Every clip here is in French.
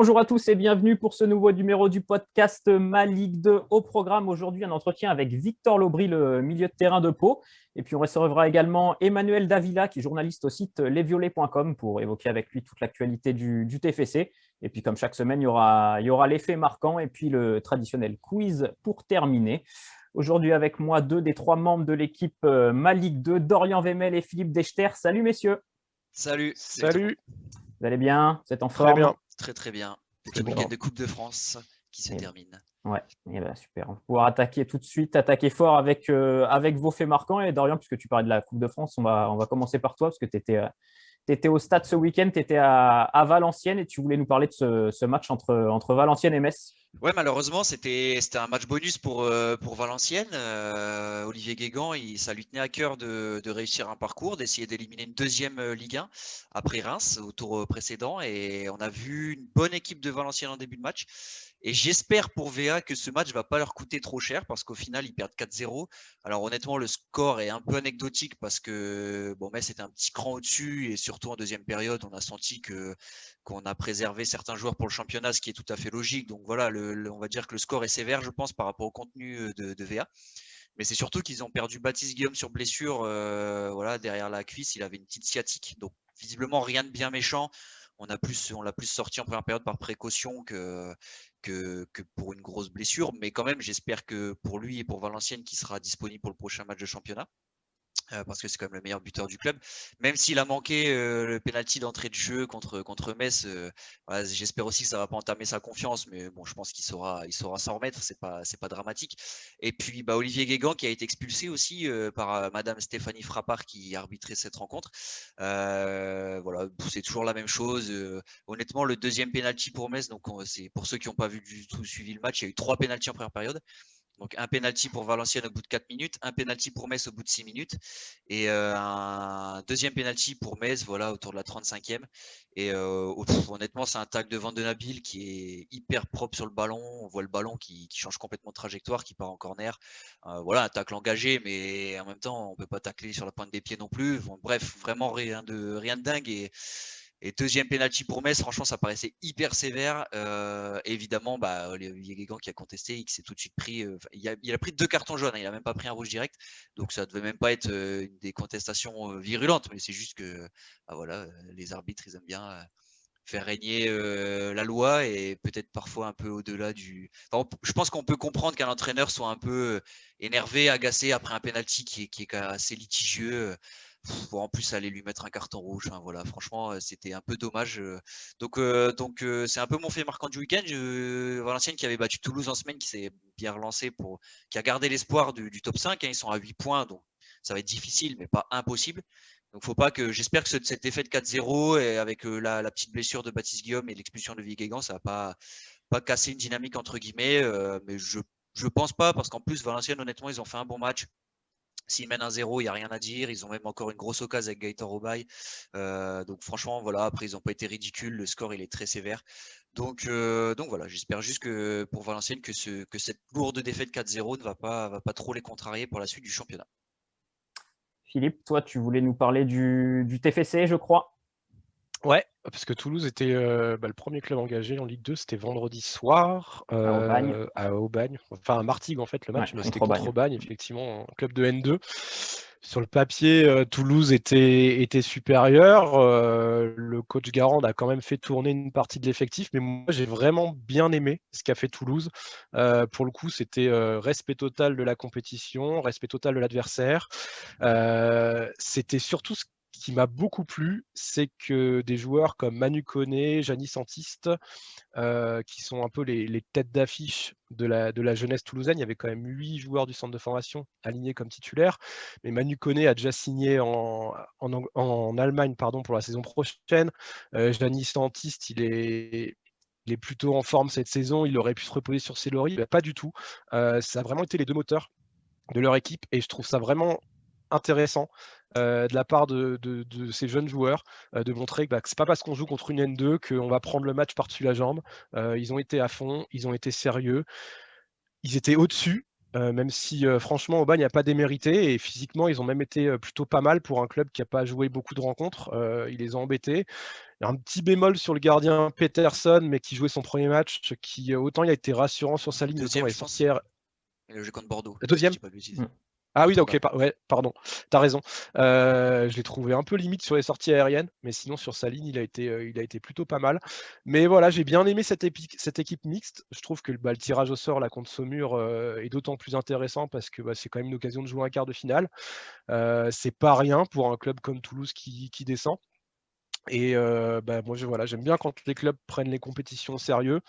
Bonjour à tous et bienvenue pour ce nouveau numéro du podcast Ma Ligue 2. Au programme aujourd'hui, un entretien avec Victor Lobry, le milieu de terrain de Pau. Et puis on recevra également Emmanuel Davila, qui est journaliste au site lesviolets.com pour évoquer avec lui toute l'actualité du TFC. Et puis comme chaque semaine, il y aura l'effet marquant et puis le traditionnel quiz pour terminer. Aujourd'hui avec moi, deux des trois membres de l'équipe Ma Ligue 2, Dorian Wemmel et Philippe Dechter. Salut messieurs. Salut. Salut. Vous allez bien? Vous êtes en Très forme? bien. Très très bien. C'est Petit bon. week-end de Coupe de France qui se Et- termine. Ouais, et ben super. On va pouvoir attaquer tout de suite, attaquer fort avec vos faits marquants. Et Dorian, puisque tu parlais de la Coupe de France, on va commencer par toi, parce que tu étais au stade ce week-end, tu étais à Valenciennes et tu voulais nous parler de ce match entre Valenciennes et Metz. Ouais, malheureusement, c'était un match bonus pour Valenciennes. Olivier Guégan, ça lui tenait à cœur de réussir un parcours, d'essayer d'éliminer une deuxième Ligue 1 après Reims au tour précédent. Et on a vu une bonne équipe de Valenciennes en début de match. Et j'espère pour VA que ce match va pas leur coûter trop cher parce qu'au final, ils perdent 4-0. Alors honnêtement, le score est un peu anecdotique parce que Metz était un petit cran au-dessus et surtout en deuxième période, on a senti qu'on a préservé certains joueurs pour le championnat, ce qui est tout à fait logique. Donc voilà, on va dire que le score est sévère, je pense, par rapport au contenu de VA. Mais c'est surtout qu'ils ont perdu Baptiste Guillaume sur blessure. Voilà, derrière la cuisse, il avait une petite sciatique. Donc visiblement, rien de bien méchant. On l'a plus sorti en première période par précaution que pour une grosse blessure. Mais quand même, j'espère que pour lui et pour Valenciennes, qui sera disponible pour le prochain match de championnat. Parce que c'est quand même le meilleur buteur du club. Même s'il a manqué le penalty d'entrée de jeu contre Metz, voilà, j'espère aussi que ça va pas entamer sa confiance, mais bon, je pense qu'il saura s'en remettre, c'est pas dramatique. Et puis Olivier Guégan qui a été expulsé aussi par Madame Stéphanie Frappard qui arbitrait cette rencontre. Voilà, c'est toujours la même chose. Honnêtement, le deuxième penalty pour Metz, donc c'est pour ceux qui n'ont pas vu du tout suivi le match, il y a eu 3 penaltys en première période. Donc un penalty pour Valenciennes au bout de 4 minutes, un penalty pour Metz au bout de 6 minutes et un deuxième penalty pour Metz, voilà, autour de la 35e. Et honnêtement, c'est un tacle de Van de Nabil qui est hyper propre sur le ballon. On voit le ballon qui change complètement de trajectoire, qui part en corner. Voilà, un tacle engagé, mais en même temps, on peut pas tacler sur la pointe des pieds non plus. Bon, bref, vraiment rien de dingue. Et deuxième penalty pour Metz, franchement, ça paraissait hyper sévère. Évidemment, Olivier Guégan qui a contesté, il s'est tout de suite pris. Il a pris 2 cartons jaunes, hein, il n'a même pas pris un rouge direct. Donc ça devait même pas être des contestations virulentes, mais c'est juste que voilà, les arbitres, ils aiment bien faire régner la loi et peut-être parfois un peu au-delà du. Enfin, je pense qu'on peut comprendre qu'un entraîneur soit un peu énervé, agacé après un penalty qui est assez litigieux. Pour en plus aller lui mettre un carton rouge. Enfin, voilà, franchement, c'était un peu dommage. Donc, c'est un peu mon fait marquant du week-end. Valenciennes qui avait battu Toulouse en semaine, qui s'est bien relancé qui a gardé l'espoir du top 5. Hein, ils sont à 8 points, donc ça va être difficile, mais pas impossible. Donc, j'espère que cette défaite 4-0 et avec la petite blessure de Baptiste Guillaume et l'expulsion de Guégan, ça va pas casser une dynamique entre guillemets. Mais je pense pas parce qu'en plus Valenciennes, honnêtement, ils ont fait un bon match. S'ils mènent 1-0, il n'y a rien à dire. Ils ont même encore une grosse occasion avec Gaëtan Robaille. Donc franchement, voilà, après, ils n'ont pas été ridicules. Le score, il est très sévère. Donc voilà, j'espère juste que pour Valenciennes, que cette lourde défaite 4-0 ne va pas trop les contrarier pour la suite du championnat. Philippe, toi, tu voulais nous parler du TFC, je crois. Ouais, parce que Toulouse était le premier club engagé en Ligue 2, c'était vendredi soir À Aubagne. à Aubagne, enfin à Martigues en fait le match, Ouais, mais c'était contre contre Aubagne. Aubagne, effectivement, un club de N2. Sur le papier, Toulouse était supérieur. Le coach Garand a quand même fait tourner une partie de l'effectif, mais moi j'ai vraiment bien aimé ce qu'a fait Toulouse. Pour le coup, c'était respect total de la compétition, respect total de l'adversaire. C'était surtout ce qui m'a beaucoup plu, c'est que des joueurs comme Manu Koné, Gianni Santiste, qui sont un peu les têtes d'affiche de la jeunesse toulousaine. Il y avait quand même 8 joueurs du centre de formation alignés comme titulaires. Mais Manu Koné a déjà signé en Allemagne pour la saison prochaine. Gianni Santiste, il est plutôt en forme cette saison. Il aurait pu se reposer sur ses lauriers. Pas du tout. Ça a vraiment été les deux moteurs de leur équipe et je trouve ça vraiment intéressant de la part de ces jeunes joueurs de montrer que c'est pas parce qu'on joue contre une N2 qu'on va prendre le match par-dessus la jambe. Ils ont été à fond, ils ont été sérieux, ils étaient au-dessus même si franchement Aubagne n'a pas démérité et physiquement ils ont même été plutôt pas mal pour un club qui n'a pas joué beaucoup de rencontres. Ils les ont embêtés. Il y a un petit bémol sur le gardien Peterson, mais qui jouait son premier match, qui autant il a été rassurant sur sa ligne, autant Deuxième, il est je sorti. pense. Il a joué contre Bordeaux, Le si je deuxième? dis pas de bêtises. Mm. Ah oui, Contre ok, Bâle. ouais, pardon, t'as raison. Je l'ai trouvé un peu limite sur les sorties aériennes, mais sinon sur sa ligne, il a été plutôt pas mal. Mais voilà, j'ai bien aimé cette équipe mixte. Je trouve que le tirage au sort là contre Saumur est d'autant plus intéressant parce que c'est quand même une occasion de jouer un quart de finale. C'est pas rien pour un club comme Toulouse qui descend. Et moi, voilà, j'aime bien quand les clubs prennent les compétitions au sérieux.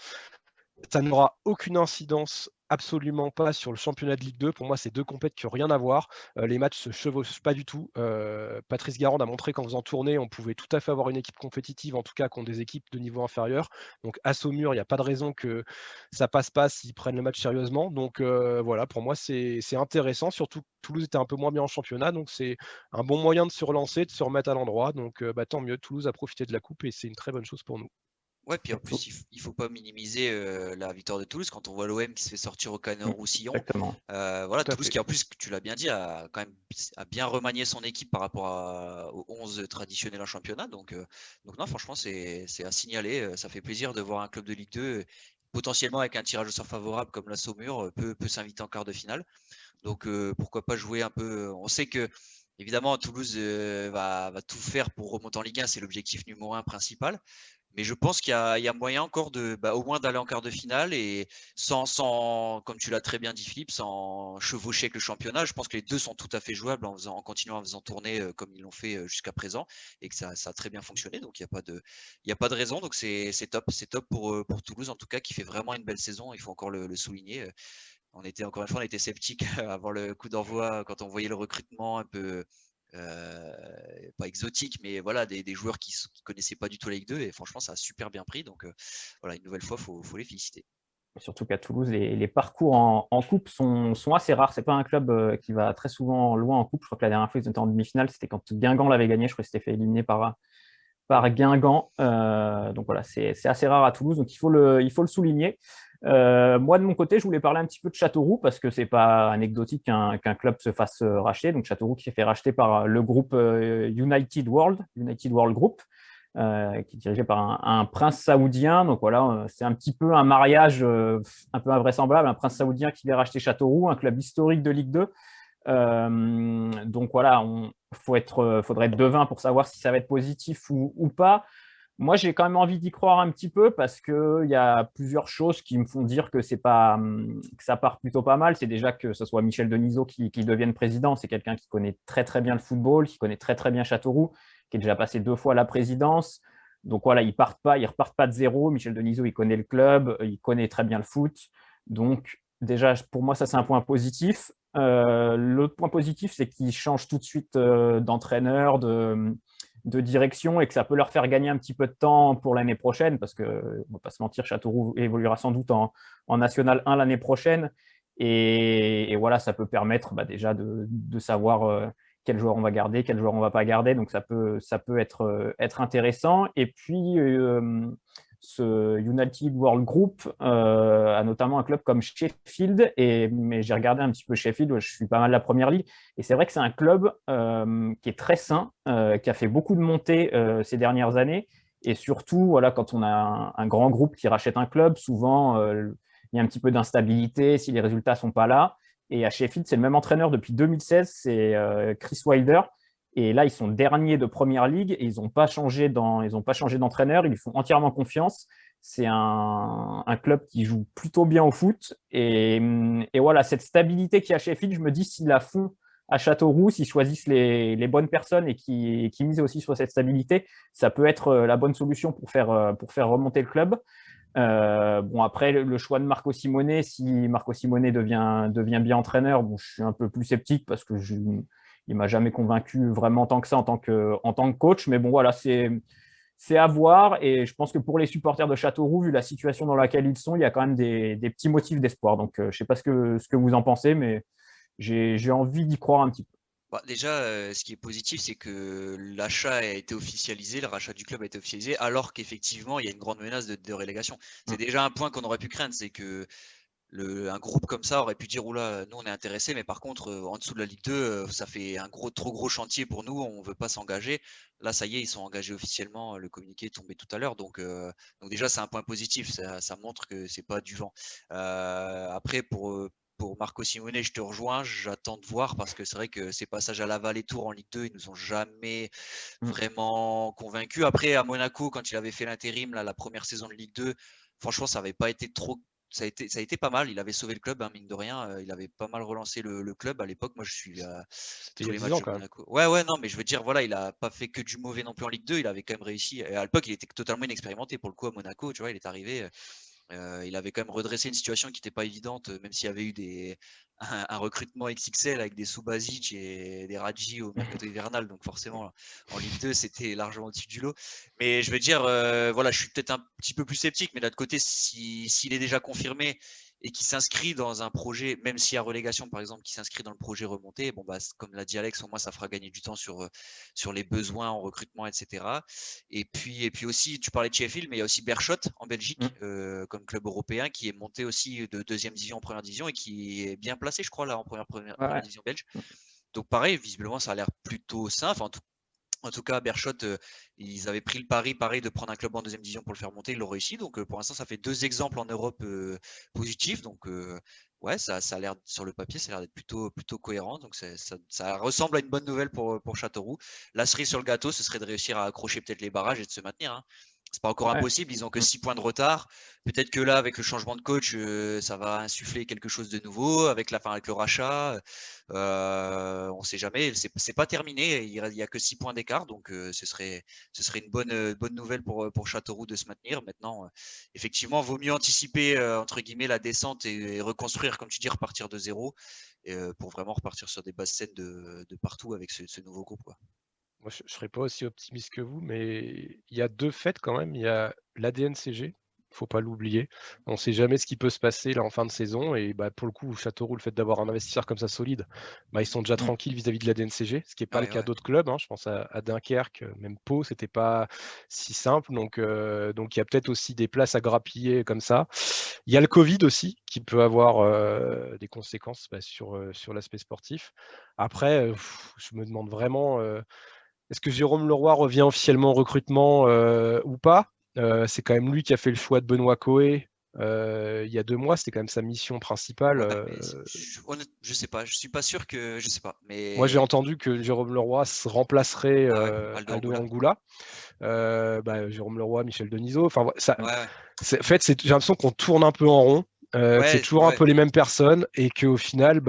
Ça n'aura aucune incidence, absolument pas, sur le championnat de Ligue 2. Pour moi, c'est deux compètes qui n'ont rien à voir. Les matchs se chevauchent pas du tout. Patrice Garande a montré qu'en faisant tourner, on pouvait tout à fait avoir une équipe compétitive, en tout cas contre des équipes de niveau inférieur. Donc à Saumur, il n'y a pas de raison que ça passe pas s'ils prennent le match sérieusement. Donc voilà, pour moi, c'est intéressant. Surtout que Toulouse était un peu moins bien en championnat, donc c'est un bon moyen de se relancer, de se remettre à l'endroit. Donc tant mieux, Toulouse a profité de la coupe et c'est une très bonne chose pour nous. Ouais, puis en plus, il faut pas minimiser la victoire de Toulouse quand on voit l'OM qui se fait sortir au Canard-Roussillon. Exactement. Voilà, Tout à Toulouse fait. qui en plus, tu l'as bien dit, a quand même bien remanié son équipe par rapport aux 11 traditionnels en championnat. Donc non, franchement, c'est à signaler. Ça fait plaisir de voir un club de Ligue 2 potentiellement avec un tirage au sort favorable comme la Saumur peut s'inviter en quart de finale. Donc pourquoi pas jouer un peu. On sait que évidemment Toulouse va tout faire pour remonter en Ligue 1, c'est l'objectif numéro 1 principal. Mais je pense qu'il y a moyen encore au moins d'aller en quart de finale et comme tu l'as très bien dit Philippe, sans chevaucher avec le championnat. Je pense que les deux sont tout à fait jouables en continuant à faisant tourner comme ils l'ont fait jusqu'à présent et que ça a très bien fonctionné. Donc il n'y a pas de raison. Donc c'est top pour Toulouse en tout cas qui fait vraiment une belle saison. Il faut encore le souligner. Encore une fois, on était sceptique avant le coup d'envoi quand on voyait le recrutement un peu pas exotique, mais voilà, des joueurs qui connaissaient pas du tout la Ligue 2 et franchement, ça a super bien pris. Donc voilà, une nouvelle fois, faut les féliciter. Surtout qu'à Toulouse, les parcours en coupe sont assez rares. C'est pas un club qui va très souvent loin en coupe. Je crois que la dernière fois, ils étaient en demi-finale, c'était quand Guingamp l'avait gagné. Je crois que c'était fait éliminer par Guingamp. Donc voilà, c'est assez rare à Toulouse, donc il faut le souligner. Moi, de mon côté, je voulais parler un petit peu de Châteauroux parce que c'est pas anecdotique qu'un club se fasse racheter. Donc Châteauroux qui s'est fait racheter par le groupe United World Group, qui est dirigé par un prince saoudien. Donc voilà, c'est un petit peu un mariage un peu invraisemblable, un prince saoudien qui vient racheter Châteauroux, un club historique de Ligue 2. Donc voilà, faudrait être devin pour savoir si ça va être positif ou pas. Moi, j'ai quand même envie d'y croire un petit peu parce qu'il y a plusieurs choses qui me font dire que que ça part plutôt pas mal. C'est déjà que ce soit Michel Denisot qui devienne président. C'est quelqu'un qui connaît très très bien le football, qui connaît très très bien Châteauroux, qui est déjà passé 2 fois à la présidence. Donc voilà, ils repartent pas de zéro. Michel Denisot, il connaît le club, il connaît très bien le foot. Donc déjà, pour moi, ça c'est un point positif. L'autre point positif, c'est qu'ils changent tout de suite d'entraîneur, de direction et que ça peut leur faire gagner un petit peu de temps pour l'année prochaine parce que, on va pas se mentir, Châteauroux évoluera sans doute en National 1 l'année prochaine. Et voilà, ça peut permettre déjà de savoir quel joueur on va garder, quel joueur on va pas garder. Donc ça peut être intéressant. Et puis, ce United World Group a notamment un club comme Sheffield. Mais j'ai regardé un petit peu Sheffield, je suis pas mal de la première ligue. Et c'est vrai que c'est un club qui est très sain, qui a fait beaucoup de montées ces dernières années. Et surtout, voilà, quand on a un grand groupe qui rachète un club, souvent, il y a un petit peu d'instabilité si les résultats ne sont pas là. Et à Sheffield, c'est le même entraîneur depuis 2016, c'est Chris Wilder. Et là, ils sont derniers de première ligue et ils n'ont pas changé d'entraîneur. Ils lui font entièrement confiance. C'est un club qui joue plutôt bien au foot. Et voilà, cette stabilité qu'il y a à Sheffield, je me dis, s'ils la font à Châteauroux, s'ils choisissent les bonnes personnes et qui misent aussi sur cette stabilité, ça peut être la bonne solution pour faire remonter le club. Bon, après, le choix de Marco Simone, si Marco Simone devient bien entraîneur, bon, je suis un peu plus sceptique parce que il m'a jamais convaincu vraiment tant que ça en tant que coach. Mais bon, voilà, c'est à voir. Et je pense que pour les supporters de Châteauroux, vu la situation dans laquelle ils sont, il y a quand même des petits motifs d'espoir. Donc, je ne sais pas ce que vous en pensez, mais j'ai envie d'y croire un petit peu. Bah, déjà, ce qui est positif, c'est que l'achat a été officialisé, le rachat du club a été officialisé, alors qu'effectivement, il y a une grande menace de relégation. C'est déjà un point qu'on aurait pu craindre, c'est que un groupe comme ça aurait pu dire oula, nous on est intéressés, mais par contre en dessous de la Ligue 2, ça fait un trop gros chantier pour nous, on veut pas s'engager. Là, ça y est, ils sont engagés officiellement. Le communiqué est tombé tout à l'heure, donc déjà c'est un point positif. Ça montre que c'est pas du vent. Après pour Marco Simone, je te rejoins, j'attends de voir parce que c'est vrai que ces passages à Laval et Tours en Ligue 2, ils nous ont jamais vraiment convaincus. Après, à Monaco, quand il avait fait l'intérim, la première saison de Ligue 2, franchement, ça avait pas été trop. Ça a été pas mal. Il avait sauvé le club, hein, mine de rien. Il avait pas mal relancé le club à l'époque. Moi, je suis C'était il tous y a les 10 matchs ans de quand même. Monaco. Ouais, non, mais je veux dire, voilà, il a pas fait que du mauvais non plus en Ligue 2. Il avait quand même réussi. Et à l'époque, il était totalement inexpérimenté pour le coup à Monaco. Tu vois, il est arrivé. Il avait quand même redressé une situation qui n'était pas évidente, même s'il y avait eu un recrutement XXL avec des Subasic et des Radji au mercato hivernal. Donc forcément, en Ligue 2, c'était largement au-dessus du lot. Mais je veux dire, voilà, je suis peut-être un petit peu plus sceptique, mais d'un autre côté, s'il est déjà confirmé et qui s'inscrit dans un projet, même s'il y a relégation par exemple, qui s'inscrit dans le projet remonté, bon bah comme l'a dit Alex, au moins ça fera gagner du temps sur les besoins en recrutement, etc. Et puis aussi, tu parlais de Sheffield, mais il y a aussi Berchot en Belgique, comme club européen, qui est monté aussi de deuxième division en première division et qui est bien placé, je crois, là en première division belge. Donc pareil, visiblement, ça a l'air plutôt sain. Enfin, en tout cas, Berchot, ils avaient pris le pari, pareil, de prendre un club en deuxième division pour le faire monter. Ils l'ont réussi. Donc, pour l'instant, ça fait 2 exemples en Europe positifs. Donc, ouais, ça a l'air, sur le papier, ça a l'air d'être plutôt cohérent. Donc, ça ressemble à une bonne nouvelle pour Châteauroux. La cerise sur le gâteau, ce serait de réussir à accrocher peut-être les barrages et de se maintenir, hein. C'est pas encore impossible, ils ont que 6 points de retard. Peut-être que là, avec le changement de coach, ça va insuffler quelque chose de nouveau. Avec le rachat, on ne sait jamais. C'est pas terminé. Il y a que 6 points d'écart, donc ce serait une bonne nouvelle pour Châteauroux de se maintenir. Maintenant, effectivement, vaut mieux anticiper entre guillemets la descente et reconstruire, comme tu dis, repartir de zéro, pour vraiment repartir sur des bases saines de partout avec ce nouveau groupe, quoi. Moi, je ne serais pas aussi optimiste que vous, mais il y a 2 faits quand même. Il y a l'ADNCG, il ne faut pas l'oublier. On ne sait jamais ce qui peut se passer là en fin de saison. Et bah, pour le coup, Châteauroux, le fait d'avoir un investisseur comme ça solide, bah, ils sont déjà tranquilles vis-à-vis de l'ADNCG, ce qui n'est pas le cas d'autres clubs, hein. Je pense à Dunkerque, même Pau, c'était pas si simple. Donc il y a peut-être aussi des places à grappiller comme ça. Il y a le Covid aussi, qui peut avoir des conséquences sur l'aspect sportif. Après, je me demande vraiment. Est-ce que Jérôme Leroy revient officiellement au recrutement ou pas? C'est quand même lui qui a fait le choix de Benoît Coé il y a 2 mois. C'était quand même sa mission principale. Ouais, mais je sais pas. Je suis pas sûr que. Je sais pas. Moi, j'ai Mais entendu que Jérôme Leroy se remplacerait Aldo Aldo Angoula. Angoula. Jérôme Leroy, Michel Denisot. Enfin, Ouais. en fait, j'ai l'impression qu'on tourne un peu en rond. Que c'est toujours un peu les mêmes personnes et qu'au final,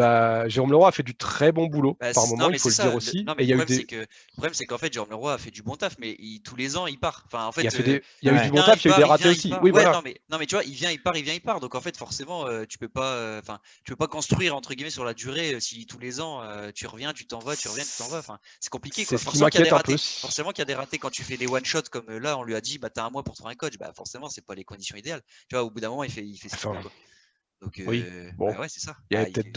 Jérôme Leroy a fait du très bon boulot par Non, moment, il mais faut c'est le dire ça. aussi. Non, Et mais il y a eu des, le problème, c'est qu'en fait, Jérôme Leroy a fait du bon taf, mais tous les ans, il part. Enfin, en il y a fait, fait il y a eu il du bon vient, taf, il il y a eu des part, il ratés vient, il aussi. part. Oui, Ouais, voilà. non, mais tu vois, il vient, il part, il vient, il part. Donc, en fait, forcément, tu peux pas, enfin, tu peux pas construire entre guillemets sur la durée si tous les ans tu reviens, tu t'en vas, tu reviens, tu t'en vas. Enfin, c'est compliqué, C'est quoi. ce qui Forcément qu'il y a des m'inquiète un peu. ratés. Forcément qu'il y a des ratés quand tu fais des one shots comme là, on lui a dit, bah, t'as un mois pour trouver un coach. Bah, forcément, c'est pas les conditions idéales. Tu vois, au bout d'un moment, il fait ce qu'il peut, Enfin, quoi. Donc, oui, bon, bah ouais, c'est ça. il y avait peut-être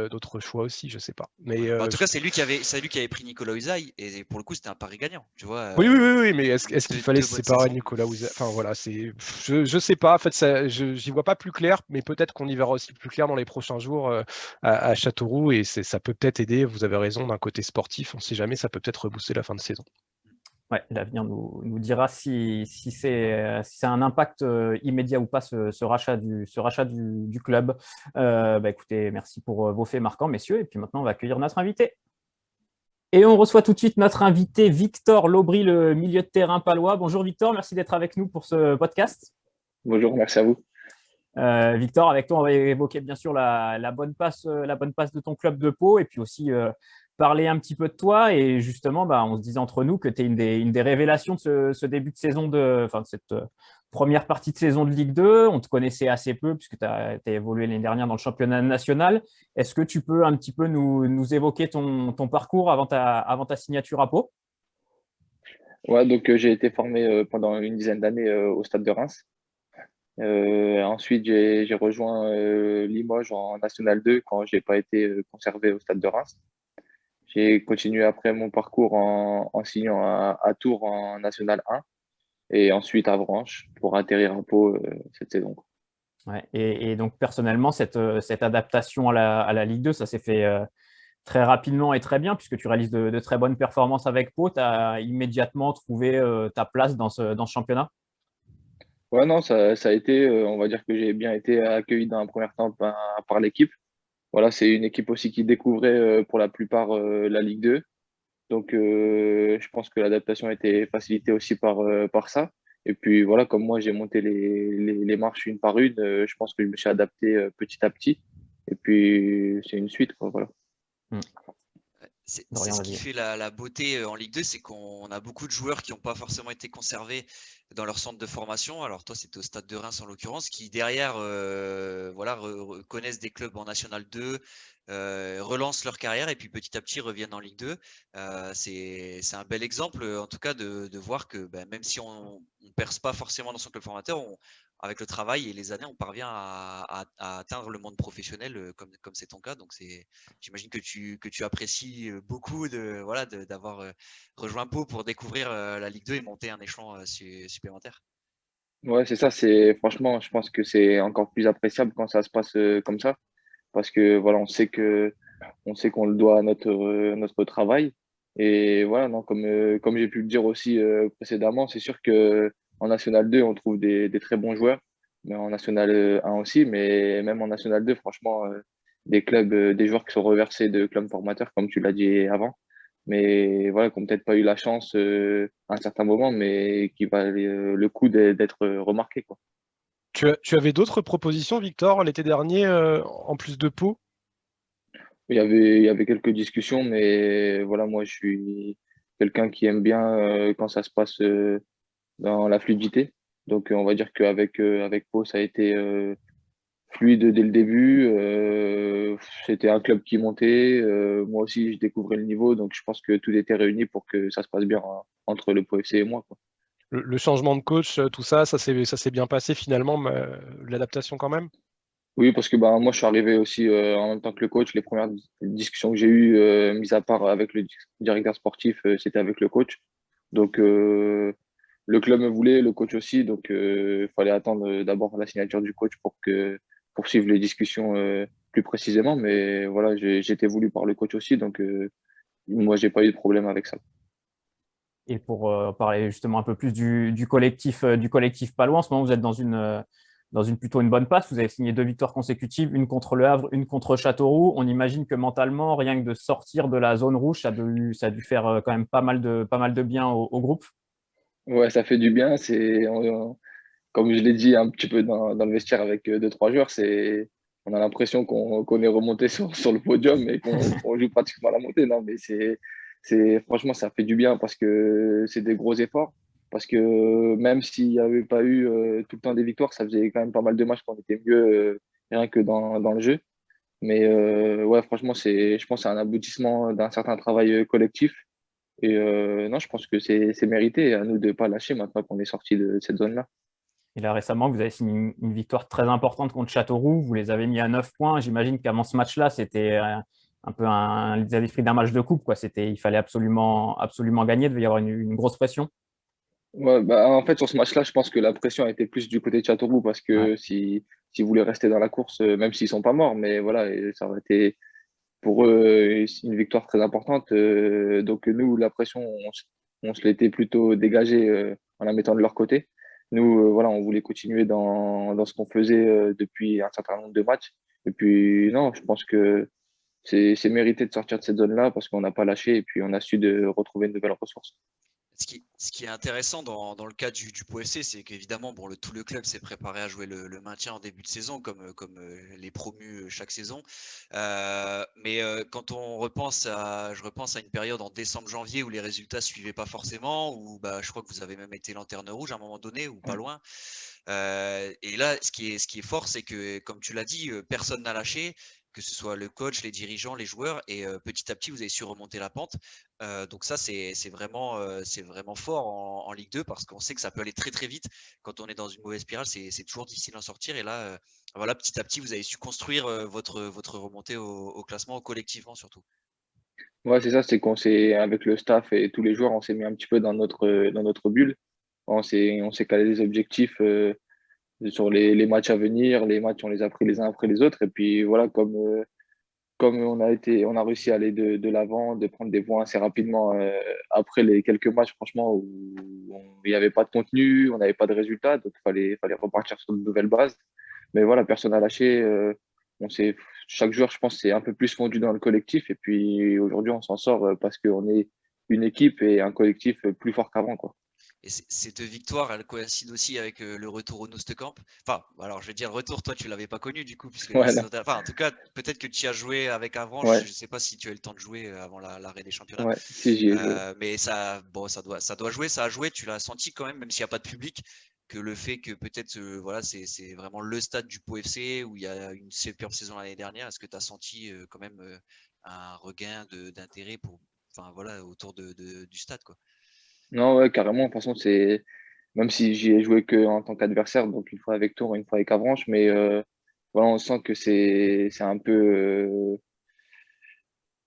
d'autres choix aussi, je sais pas. Mais Ouais. Bah, en tout cas, c'est lui qui avait pris Nicolas Usaï et pour le coup, c'était un pari gagnant. Tu vois, oui, mais est-ce qu'il fallait deux se bonnes séparer de saisons. Nicolas Ouzet? Enfin voilà, je sais pas. En fait, j'y vois pas plus clair, mais peut-être qu'on y verra aussi plus clair dans les prochains jours à Châteauroux et ça peut peut-être aider. Vous avez raison d'un côté sportif, on ne sait jamais, ça peut peut-être rebooster la fin de saison. Ouais, l'avenir nous dira si c'est un impact immédiat ou pas ce rachat du club. Écoutez, merci pour vos faits marquants, messieurs. Et puis maintenant, on va accueillir notre invité. Et on reçoit tout de suite notre invité Victor Lobry, le milieu de terrain palois. Bonjour Victor, merci d'être avec nous pour ce podcast. Bonjour, merci à vous. Victor, avec toi, on va évoquer bien sûr la bonne passe de ton club de Pau et puis aussi parler un petit peu de toi. Et justement, on se disait entre nous que tu es une des révélations de ce début de saison, de cette première partie de saison de Ligue 2. On te connaissait assez peu puisque tu as évolué l'année dernière dans le championnat national. Est-ce que tu peux un petit peu nous évoquer ton parcours avant ta signature à Pau? Ouais, donc j'ai été formé pendant une dizaine d'années au Stade de Reims. Ensuite, j'ai rejoint Limoges en National 2 quand j'ai pas été conservé au Stade de Reims. J'ai continué après mon parcours en signant à Tours en National 1 et ensuite à Vranches pour atterrir à Pau cette saison. Ouais. Et donc, personnellement, cette adaptation à la Ligue 2, ça s'est fait très rapidement et très bien, puisque tu réalises de très bonnes performances avec Pau. Tu as immédiatement trouvé ta place dans ce championnat. Ouais, non, ça a été, on va dire que j'ai bien été accueilli dans un premier temps par l'équipe. Voilà, c'est une équipe aussi qui découvrait pour la plupart la Ligue 2. Donc, je pense que l'adaptation a été facilitée aussi par ça. Et puis, voilà, comme moi, j'ai monté les marches une par une, je pense que je me suis adapté petit à petit. Et puis, c'est une suite, quoi, voilà. Hmm. C'est Dorian, ce qui vas-y. fait la beauté en Ligue 2, c'est qu'on a beaucoup de joueurs qui n'ont pas forcément été conservés dans leur centre de formation. Alors toi, c'était au Stade de Reims en l'occurrence, qui derrière voilà, connaissent des clubs en National 2, relancent leur carrière et puis petit à petit reviennent en Ligue 2. C'est un bel exemple, en tout cas, de voir que ben, même si on ne perce pas forcément dans son club formateur, avec le travail et les années, on parvient à atteindre le monde professionnel comme c'est ton cas. Donc j'imagine que tu apprécies beaucoup d'avoir rejoint Pau pour découvrir la Ligue 2 et monter un échelon supplémentaire. Ouais, c'est ça. Franchement, je pense que c'est encore plus appréciable quand ça se passe comme ça. Parce que, voilà, on sait qu'on le doit à notre travail. Et voilà, non, comme j'ai pu le dire aussi précédemment, c'est sûr que en National 2, on trouve des très bons joueurs, mais en National 1 aussi, mais même en National 2, franchement, des clubs, des joueurs qui sont reversés de clubs formateurs, comme tu l'as dit avant, mais voilà, qui n'ont peut-être pas eu la chance à un certain moment, mais qui valent le coup d'être remarqués, quoi. Tu avais d'autres propositions, Victor, l'été dernier, en plus de Pau? Il y avait quelques discussions, mais voilà, moi, je suis quelqu'un qui aime bien quand ça se passe dans la fluidité. Donc, on va dire avec Pau, ça a été fluide dès le début. C'était un club qui montait. Moi aussi, je découvrais le niveau. Donc, je pense que tout était réuni pour que ça se passe bien hein, entre le Pau FC et moi, quoi. Le changement de coach, tout ça, ça s'est bien passé finalement, l'adaptation quand même? Oui, parce que bah, moi, je suis arrivé aussi en même temps que le coach. Les premières discussions que j'ai eues, mis à part avec le directeur sportif, c'était avec le coach. Donc, le club me voulait, le coach aussi. Donc, il fallait attendre d'abord la signature du coach pour poursuivre les discussions plus précisément. Mais voilà, j'ai été voulu par le coach aussi. Donc, moi, j'ai pas eu de problème avec ça. Et pour parler justement un peu plus du collectif palois, en ce moment, vous êtes dans une plutôt une bonne passe. Vous avez signé 2 victoires consécutives, une contre Le Havre, une contre Châteauroux. On imagine que mentalement, rien que de sortir de la zone rouge, ça a dû faire quand même pas mal de bien au groupe. Ouais, ça fait du bien. Comme je l'ai dit un petit peu dans le vestiaire avec deux, trois joueurs, on a l'impression qu'on est remonté sur le podium et qu'on joue pratiquement à la montée. Non, mais franchement, ça fait du bien parce que c'est des gros efforts. Parce que même s'il n'y avait pas eu tout le temps des victoires, ça faisait quand même pas mal de matchs qu'on était mieux rien que dans le jeu. Mais ouais, franchement, je pense que c'est un aboutissement d'un certain travail collectif. Et non, je pense que c'est mérité. À nous de ne pas lâcher maintenant qu'on est sorti de cette zone-là. Et là, récemment, vous avez signé une victoire très importante contre Châteauroux. Vous les avez mis à 9 points. J'imagine qu'avant ce match-là, c'était un peu l'état d'esprit d'un match de coupe, quoi. Il fallait absolument gagner. Il devait y avoir une grosse pression. Ouais, bah, en fait, sur ce match-là, je pense que la pression a été plus du côté de Châteauroux parce Ouais. que s'ils voulaient rester dans la course, même s'ils sont pas morts, mais voilà, et ça aurait été pour eux une victoire très importante. Donc nous, la pression, on se l'était plutôt dégagée en la mettant de leur côté. Nous, voilà, on voulait continuer dans ce qu'on faisait depuis un certain nombre de matchs. Et puis, non, je pense que c'est mérité de sortir de cette zone-là parce qu'on n'a pas lâché et puis on a su de retrouver une nouvelle ressource. Ce qui est intéressant dans le cas du Pau FC, c'est qu'évidemment, bon, tout le club s'est préparé à jouer le maintien en début de saison, comme les promus chaque saison. Mais quand je repense à une période en décembre-janvier où les résultats ne suivaient pas forcément, où bah, je crois que vous avez même été lanterne rouge à un moment donné, ou pas loin. Et là, ce qui est fort, c'est que, comme tu l'as dit, personne n'a lâché, que ce soit le coach, les dirigeants, les joueurs, et petit à petit, vous avez su remonter la pente. Donc ça, c'est vraiment fort en Ligue 2 parce qu'on sait que ça peut aller très très vite. Quand on est dans une mauvaise spirale, c'est toujours difficile d'en sortir. Et là, voilà, petit à petit, vous avez su construire votre remontée au classement collectivement surtout. Ouais, c'est ça, c'est qu'on s'est, avec le staff et tous les joueurs, on s'est mis un petit peu dans notre bulle. On s'est calé des objectifs sur les matchs à venir. Les matchs, on les a pris les uns après les autres. Et puis voilà, comme on a réussi à aller de l'avant, de prendre des points assez rapidement après les quelques matchs, franchement, où il n'y avait pas de contenu, on n'avait pas de résultats, donc fallait repartir sur de nouvelles bases. Mais voilà, personne n'a lâché. Chaque joueur, je pense, s'est un peu plus fondu dans le collectif. Et puis aujourd'hui, on s'en sort parce qu'on est une équipe et un collectif plus fort qu'avant, quoi. Et ces deux victoires, elles coïncident aussi avec le retour au Noostecamp. Enfin, alors je vais dire retour, toi tu l'avais pas connu du coup, puisque Ouais, non. enfin, en tout cas, peut-être que tu y as joué avec Avranches. Ouais, Je sais pas si tu as eu le temps de jouer avant l'arrêt des championnats. ouais, si j'y ai joué. Mais bon, ça doit jouer, ça a joué. Tu l'as senti quand même s'il n'y a pas de public, que le fait que peut-être voilà, c'est vraiment le stade du Pau FC où il y a une superbe saison l'année dernière. Est-ce que tu as senti quand même un regain d'intérêt enfin voilà, autour du stade, quoi? Non, ouais, carrément. De toute façon, même si j'y ai joué que en tant qu'adversaire, donc une fois avec Tours, une fois avec Avranches, mais voilà, on sent que c'est un peu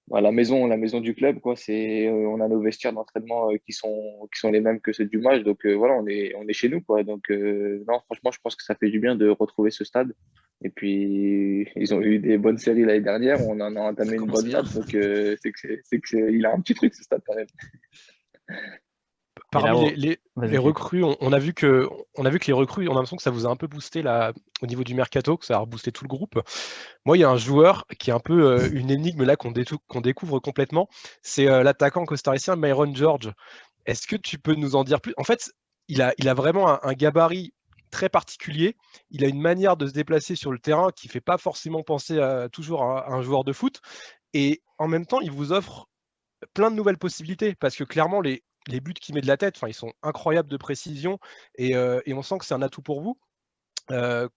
voilà, la maison du club, quoi. On a nos vestiaires d'entraînement qui sont les mêmes que ceux du match, donc voilà, on est chez nous, quoi. Donc non, franchement, je pense que ça fait du bien de retrouver ce stade. Et puis ils ont eu des bonnes séries l'année dernière, on en a Ça entamé une commence bonne bien. latte, donc il a un petit truc ce stade quand même. Et là, Parmi les vas-y, Philippe. recrues, on a vu que les recrues, on a l'impression que ça vous a un peu boosté là, au niveau du mercato, que ça a reboosté tout le groupe. Moi, il y a un joueur qui est un peu une énigme là qu'on découvre complètement, c'est l'attaquant costaricien Myron George. Est-ce que tu peux nous en dire plus? En fait, il a vraiment un gabarit très particulier. Il a une manière de se déplacer sur le terrain qui ne fait pas forcément penser toujours à un joueur de foot. Et en même temps, il vous offre plein de nouvelles possibilités parce que clairement, les buts qu'il met de la tête, ils sont incroyables de précision et on sent que c'est un atout pour vous.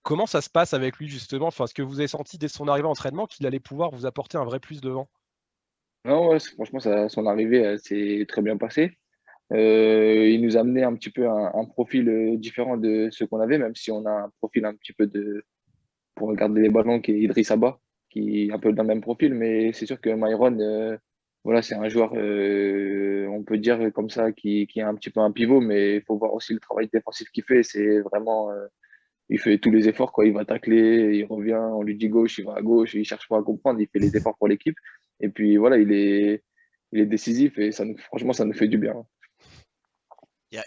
Comment ça se passe avec lui justement? Est-ce que vous avez senti dès son arrivée à l'entraînement qu'il allait pouvoir vous apporter un vrai plus devant? Non, ouais, franchement, son arrivée, elle s'est très bien passée. Il nous a amené un petit peu un profil différent de ce qu'on avait, même si on a un profil un petit peu pour regarder les ballons, qui est Idriss Aba, qui est un peu dans le même profil, mais c'est sûr que Myron, voilà, c'est un joueur, on peut dire comme ça, qui est un petit peu un pivot, mais il faut voir aussi le travail défensif qu'il fait. C'est vraiment, il fait tous les efforts, quoi. Il va tacler, il revient, on lui dit gauche, il va à gauche, il cherche pas à comprendre, il fait les efforts pour l'équipe. Et puis voilà, il est décisif et franchement, ça nous fait du bien.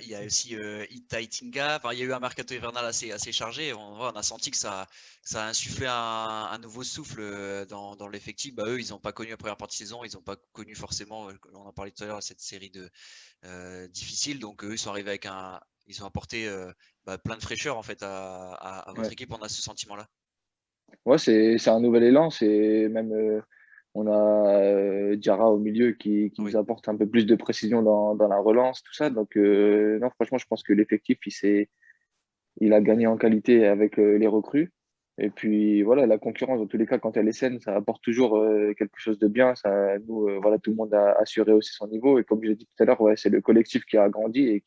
Il y a aussi Itai Tinga. Enfin, il y a eu un mercato hivernal assez chargé. On a senti que ça a insufflé un nouveau souffle dans l'effectif. Eux, ils n'ont pas connu la première partie de saison. Ils n'ont pas connu forcément, on en parlait tout à l'heure, cette série de difficile. Donc, eux, ils sont arrivés ils ont apporté plein de fraîcheur en fait à votre Ouais. équipe. On a ce sentiment-là. Ouais, c'est un nouvel élan. C'est même, on a Diarra au milieu qui Oui. nous apporte un peu plus de précision dans la relance, tout ça. Donc, non, franchement, je pense que l'effectif, il a gagné en qualité avec les recrues. Et puis, voilà, la concurrence, dans tous les cas, quand elle est saine, ça apporte toujours quelque chose de bien. Nous, voilà, tout le monde a assuré aussi son niveau. Et comme je l'ai dit tout à l'heure, ouais, c'est le collectif qui a grandi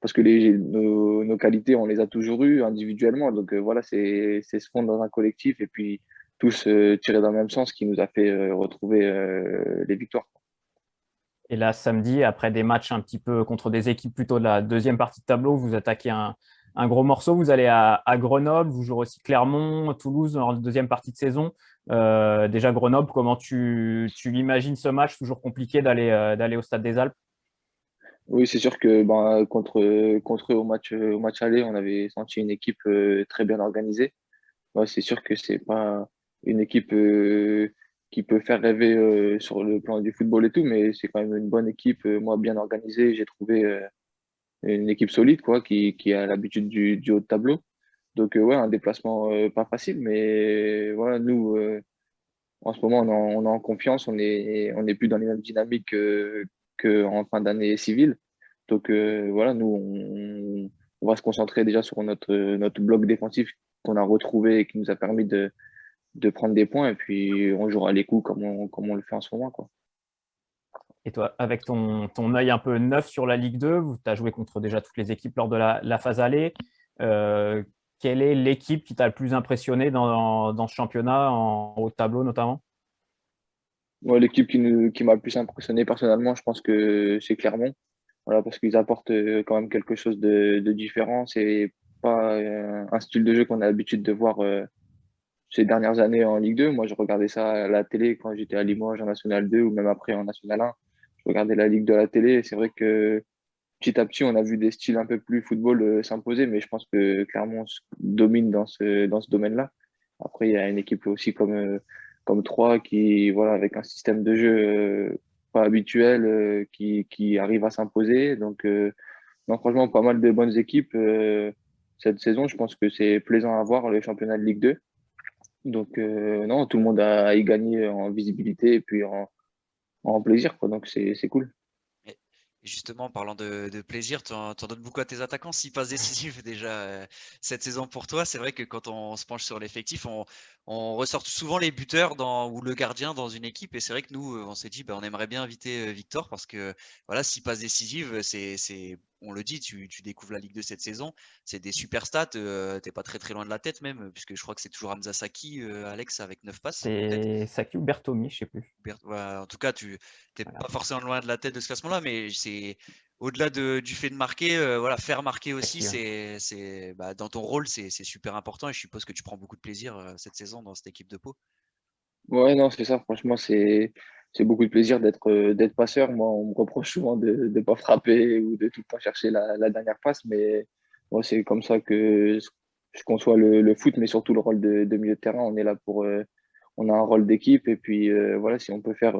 parce que nos qualités, on les a toujours eues individuellement. Donc, voilà, c'est se fondre dans un collectif et puis tous tirer dans le même sens qui nous a fait retrouver les victoires. Et là, samedi, après des matchs un petit peu contre des équipes plutôt de la deuxième partie de tableau, vous attaquez un gros morceau. Vous allez à Grenoble, vous jouez aussi Clermont, Toulouse en deuxième partie de saison. Déjà, Grenoble, comment tu l'imagines ce match? Toujours compliqué d'aller au Stade des Alpes. Oui, c'est sûr que ben, contre eux au match aller, on avait senti une équipe très bien organisée. Ouais, c'est sûr que c'est pas une équipe qui peut faire rêver sur le plan du football et tout, mais c'est quand même une bonne équipe, moi bien organisée. J'ai trouvé une équipe solide, quoi, qui a l'habitude du haut de tableau. Donc ouais, un déplacement pas facile, mais voilà, nous en ce moment on est en confiance, on est plus dans les mêmes dynamiques qu'en fin d'année civile. Donc voilà, nous on va se concentrer déjà sur notre bloc défensif qu'on a retrouvé et qui nous a permis de prendre des points et puis on jouera les coups comme on le fait en ce moment, quoi. Et toi, avec ton œil un peu neuf sur la Ligue 2, tu as joué contre déjà toutes les équipes lors de la phase aller. Euh, Quelle est l'équipe qui t'a le plus impressionné dans ce championnat, en haut de tableau notamment? Moi, l'équipe qui m'a le plus impressionné personnellement, je pense que c'est Clermont. Voilà, parce qu'ils apportent quand même quelque chose de différent. pas un style de jeu qu'on a l'habitude de voir ces dernières années en Ligue 2. Moi, je regardais ça à la télé quand j'étais à Limoges en National 2 ou même après en National 1. Je regardais la Ligue 2 à la télé et c'est vrai que petit à petit, on a vu des styles un peu plus football s'imposer, mais je pense que Clermont domine dans ce domaine-là. Après, il y a une équipe aussi comme Troyes qui, voilà, avec un système de jeu pas habituel, qui arrive à s'imposer. Donc, non, franchement, pas mal de bonnes équipes cette saison. Je pense que c'est plaisant à voir le championnat de Ligue 2. Donc, non, tout le monde a y gagné en visibilité et puis en plaisir, quoi. Donc, c'est cool. Et justement, en parlant de plaisir, tu en donnes beaucoup à tes attaquants. 6 passes décisives déjà cette saison pour toi. C'est vrai que quand on se penche sur l'effectif, on ressort souvent les buteurs ou le gardien dans une équipe. Et c'est vrai que nous, on s'est dit, on aimerait bien inviter Victor parce que voilà, 6 passes décisives, on le dit, tu découvres la Ligue 2 cette saison. C'est des super stats. T'es pas très très loin de la tête même, puisque je crois que c'est toujours Hamza Saki, Alex, avec 9 passes. C'est Saki ou Bertomi, je sais plus. En tout cas, tu n'es pas forcément loin de la tête de ce classement-là, mais c'est au-delà du fait de marquer, voilà, faire marquer aussi, dans ton rôle, c'est super important et je suppose que tu prends beaucoup de plaisir cette saison dans cette équipe de Pau. Ouais, non, c'est ça. Franchement, c'est beaucoup de plaisir d'être passeur. Moi, on me reproche souvent de ne pas frapper ou de tout le temps chercher la dernière passe, mais moi, c'est comme ça que je conçois le foot, mais surtout le rôle de milieu de terrain. On est là on a un rôle d'équipe et puis voilà, si on peut faire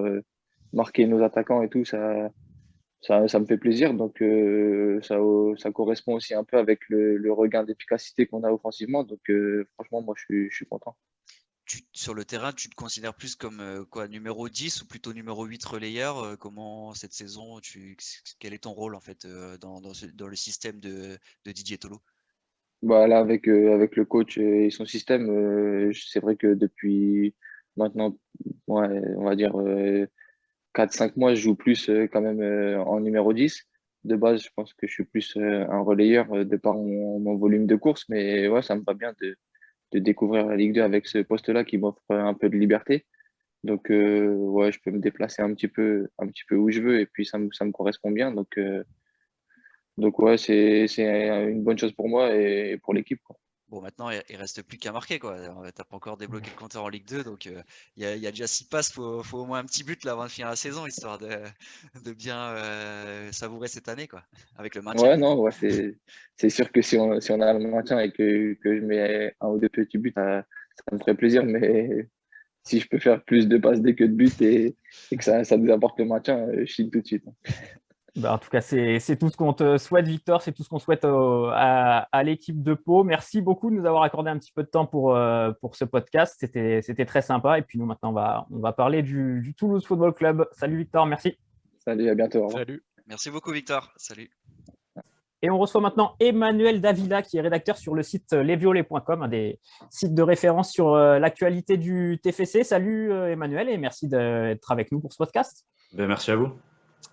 marquer nos attaquants et tout, ça me fait plaisir. Donc, ça correspond aussi un peu avec le regain d'efficacité qu'on a offensivement. Donc, franchement, moi, je suis content. Sur le terrain, tu te considères plus comme numéro 10 ou plutôt numéro 8 relayeur? Comment cette saison, quel est ton rôle en fait dans le système de Didier Tolo? Bah, là, avec le coach et son système, c'est vrai que depuis maintenant, ouais, on va dire 4-5 mois, je joue plus quand même en numéro 10. De base, je pense que je suis plus un relayeur de par mon volume de course, mais ouais, ça me va bien de découvrir la Ligue 2 avec ce poste-là qui m'offre un peu de liberté. Donc, ouais, je peux me déplacer un petit peu où je veux et puis ça me correspond bien. Donc ouais, c'est une bonne chose pour moi et pour l'équipe, quoi. Bon, maintenant, il reste plus qu'à marquer, quoi. T'as pas encore débloqué le compteur en Ligue 2, donc il y a déjà 6 passes. Faut au moins un petit but là avant de finir la saison, histoire de bien savourer cette année, quoi, avec le maintien. Ouais, non, ouais, c'est sûr que si on a le maintien et que je mets un ou deux petits buts, ça me ferait plaisir. Mais si je peux faire plus de passes D que de buts et que ça nous apporte le maintien, je signe tout de suite. En tout cas, c'est tout ce qu'on te souhaite, Victor. C'est tout ce qu'on souhaite à l'équipe de Pau. Merci beaucoup de nous avoir accordé un petit peu de temps pour ce podcast. C'était très sympa. Et puis nous, maintenant, on va parler du Toulouse Football Club. Salut, Victor. Merci. Salut, à bientôt. Au revoir. Salut. Merci beaucoup, Victor. Salut. Et on reçoit maintenant Emmanuel Davila, qui est rédacteur sur le site lesviolets.com, un des sites de référence sur l'actualité du TFC. Salut Emmanuel et merci d'être avec nous pour ce podcast. Merci à vous.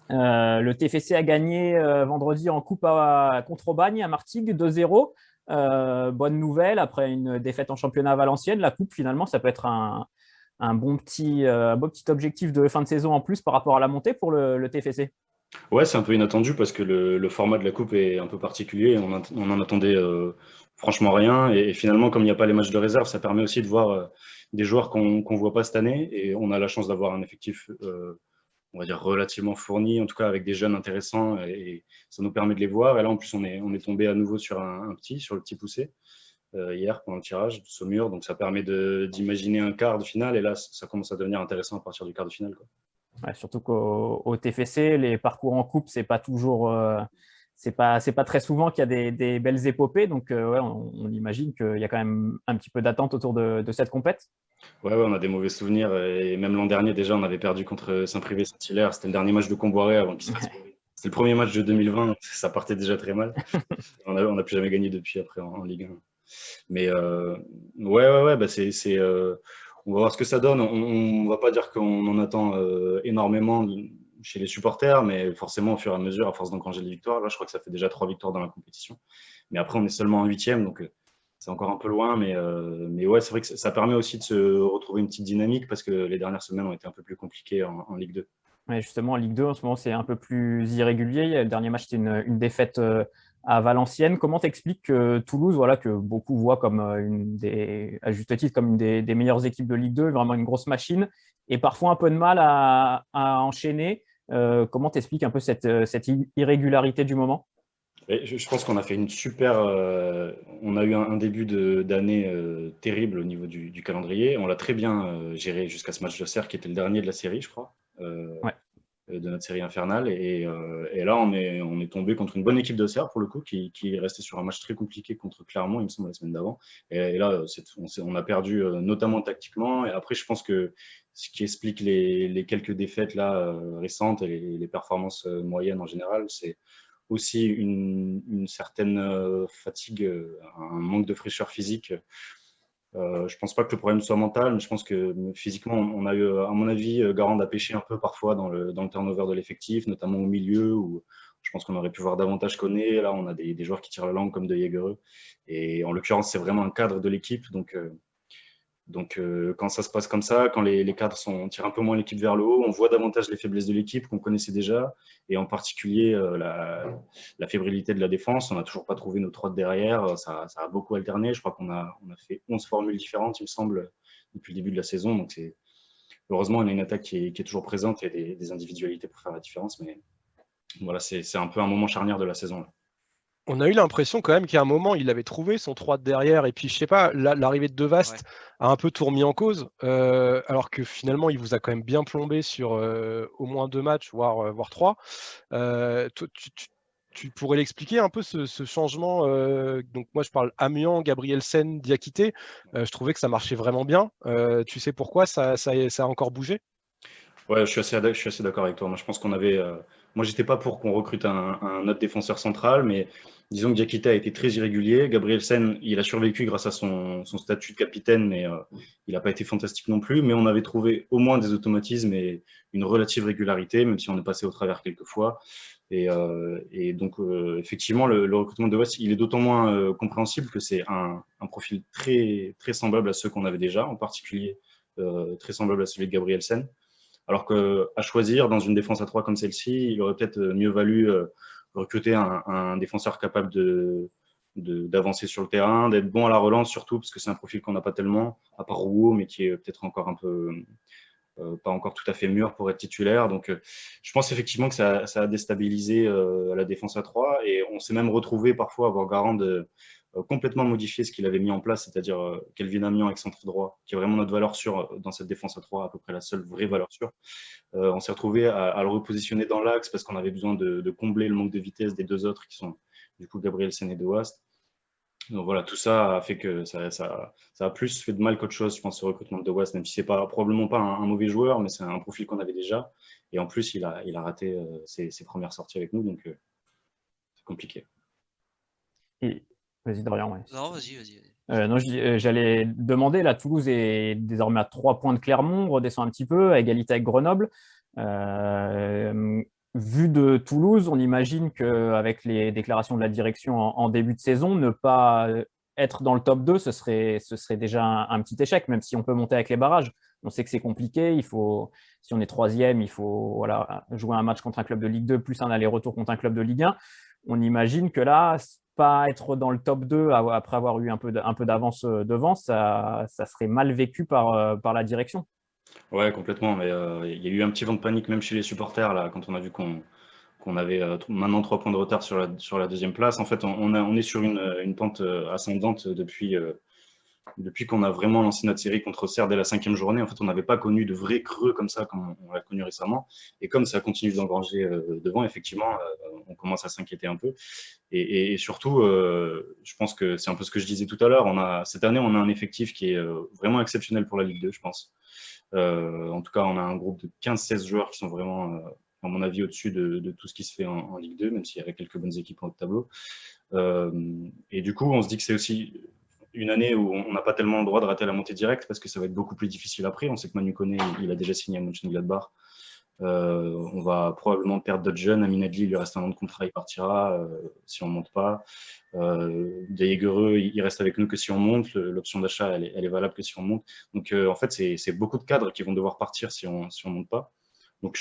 Le TFC a gagné vendredi en coupe contre Aubagne à Martigues 2-0. Bonne nouvelle, après une défaite en championnat à Valenciennes, la coupe finalement ça peut être un beau petit objectif de fin de saison en plus par rapport à la montée pour le TFC. Ouais, c'est un peu inattendu parce que le format de la coupe est un peu particulier. On en attendait franchement rien. Et finalement, comme il n'y a pas les matchs de réserve, ça permet aussi de voir des joueurs qu'on ne voit pas cette année. Et on a la chance d'avoir un effectif, on va dire, relativement fourni, en tout cas avec des jeunes intéressants. Et ça nous permet de les voir. Et là, en plus, on est tombé à nouveau sur sur le petit poussé hier pendant le tirage, Saumur. Donc ça permet d'imaginer un quart de finale. Et là, ça commence à devenir intéressant à partir du quart de finale, quoi. Ouais, surtout qu'au TFC, les parcours en coupe, c'est pas toujours, c'est pas très souvent qu'il y a des belles épopées. Donc, ouais, on imagine qu'il y a quand même un petit peu d'attente autour de cette compète. Ouais, on a des mauvais souvenirs. Et même l'an dernier, déjà, on avait perdu contre Saint-Privé-Saint-Hilaire. C'était le dernier match de Comboiré avant qu'il se fasse. C'était le premier match de 2020. Ça partait déjà très mal. On n'a plus jamais gagné depuis après en Ligue 1. Mais ouais, on va voir ce que ça donne. On ne va pas dire qu'on en attend énormément chez les supporters, mais forcément, au fur et à mesure, à force d'engranger les victoires, là, je crois que ça fait déjà 3 victoires dans la compétition. Mais après, on est seulement en 8e, donc c'est encore un peu loin. Mais ouais, c'est vrai que ça permet aussi de se retrouver une petite dynamique parce que les dernières semaines ont été un peu plus compliquées en Ligue 2. Ouais, justement, en Ligue 2, en ce moment, c'est un peu plus irrégulier. Le dernier match, c'était une défaite à Valenciennes. Comment t'expliques que Toulouse, voilà, que beaucoup voient comme à juste titre, comme une des meilleures équipes de Ligue 2, vraiment une grosse machine, et parfois un peu de mal à enchaîner. Comment t'expliques un peu cette irrégularité du moment? Et je pense qu'on a fait une super. On a eu un début d'année terrible au niveau du calendrier. On l'a très bien géré jusqu'à ce match de Serre qui était le dernier de la série, je crois, Ouais. de notre série infernale. Et là, on est tombé contre une bonne équipe de Serre, pour le coup, qui est restée sur un match très compliqué contre Clermont, il me semble, la semaine d'avant. Et là, on a perdu notamment tactiquement. Et après, je pense que ce qui explique les quelques défaites là, récentes et les performances moyennes en général, c'est aussi une certaine fatigue, un manque de fraîcheur physique. Je pense pas que le problème soit mental, mais je pense que physiquement, on a eu, à mon avis, Garand a pêché un peu parfois dans le turnover de l'effectif, notamment au milieu, où je pense qu'on aurait pu voir davantage Koné. Là, on a des joueurs qui tirent la langue comme De Jaegereux. Et en l'occurrence, c'est vraiment un cadre de l'équipe. Donc, quand ça se passe comme ça, quand les cadres tirent un peu moins l'équipe vers le haut, on voit davantage les faiblesses de l'équipe qu'on connaissait déjà, et en particulier la fébrilité de la défense. On n'a toujours pas trouvé nos trois de derrière. Ça a beaucoup alterné. Je crois qu'on a fait 11 formules différentes, il me semble, depuis le début de la saison. Donc, heureusement, on a une attaque qui est toujours présente et des individualités pour faire la différence. Mais voilà, c'est un peu un moment charnière de la saison, là. On a eu l'impression quand même qu'à un moment, il avait trouvé son 3 de derrière. Et puis, je sais pas, l'arrivée de Devast a un peu tout remis en cause. Alors que finalement, il vous a quand même bien plombé sur au moins 2 matchs, voire 3. Tu pourrais l'expliquer un peu ce changement. Donc moi, je parle Amiens, Gabrielsen, Diakité. Je trouvais que ça marchait vraiment bien. Tu sais pourquoi ça a encore bougé? Ouais, je suis assez d'accord avec toi. Moi, je pense qu'on avait. Moi, j'étais pas pour qu'on recrute un autre défenseur central, mais disons que Diakité a été très irrégulier. Gabrielsen, il a survécu grâce à son statut de capitaine, mais il n'a pas été fantastique non plus. Mais on avait trouvé au moins des automatismes et une relative régularité, même si on est passé au travers quelques fois. Et donc, effectivement, le recrutement de West, il est d'autant moins compréhensible que c'est un profil très, très semblable à ceux qu'on avait déjà, en particulier très semblable à celui de Gabrielsen. Alors qu'à choisir, dans une défense à 3 comme celle-ci, il aurait peut-être mieux valu recruter un défenseur capable d'avancer sur le terrain, d'être bon à la relance surtout, parce que c'est un profil qu'on n'a pas tellement, à part Rouault, mais qui est peut-être encore un peu pas encore tout à fait mûr pour être titulaire. Donc, je pense effectivement que ça a déstabilisé la défense à 3 et on s'est même retrouvé parfois à avoir Garand complètement modifié ce qu'il avait mis en place, c'est-à-dire Kelvin Amiens avec centre droit, qui est vraiment notre valeur sûre dans cette défense à 3, à peu près la seule vraie valeur sûre. On s'est retrouvé à le repositionner dans l'axe parce qu'on avait besoin de combler le manque de vitesse des deux autres qui sont du coup Gabrielsen et De Waast. Donc voilà, tout ça a fait que ça a plus fait de mal qu'autre chose, je pense, ce recrutement de De Waast, même si c'est probablement pas un mauvais joueur, mais c'est un profil qu'on avait déjà. Et en plus, il a raté ses premières sorties avec nous, donc c'est compliqué. Vas-y, Dorian. Ouais. Non, vas-y. Non, j'allais demander, là, Toulouse est désormais à 3 points de Clermont, redescend un petit peu, à égalité avec Grenoble. Vu de Toulouse, on imagine qu'avec les déclarations de la direction en début de saison, ne pas être dans le top 2, ce serait déjà un petit échec, même si on peut monter avec les barrages. On sait que c'est compliqué. Si on est troisième, il faut voilà, jouer un match contre un club de Ligue 2 plus un aller-retour contre un club de Ligue 1. On imagine que là, pas être dans le top 2 après avoir eu un peu d'avance devant, ça serait mal vécu par la direction. Ouais, complètement. Mais il y a eu un petit vent de panique même chez les supporters là, quand on a vu qu'on avait maintenant 3 points de retard sur la deuxième place. En fait, on est sur une pente ascendante depuis qu'on a vraiment lancé notre série contre Auxerre dès la 5e journée. En fait, on n'avait pas connu de vrais creux comme ça, comme on l'a connu récemment. Et comme ça continue d'engranger devant, effectivement, on commence à s'inquiéter un peu. Et surtout, je pense que c'est un peu ce que je disais tout à l'heure. Cette année, on a un effectif qui est vraiment exceptionnel pour la Ligue 2, je pense. En tout cas, on a un groupe de 15-16 joueurs qui sont vraiment, à mon avis, au-dessus de tout ce qui se fait en Ligue 2, même s'il y avait quelques bonnes équipes en haut de tableau. Et du coup, on se dit que c'est aussi une année où on n'a pas tellement le droit de rater la montée directe parce que ça va être beaucoup plus difficile après. On sait que Manu Koné, il a déjà signé à Mönchengladbach. On va probablement perdre d'autres jeunes. Amin Adli, il lui reste un an de contrat, il partira si on ne monte pas. De Jaegereux, il reste avec nous que si on monte. L'option d'achat, elle est valable que si on monte. Donc en fait, c'est beaucoup de cadres qui vont devoir partir si on monte pas. Donc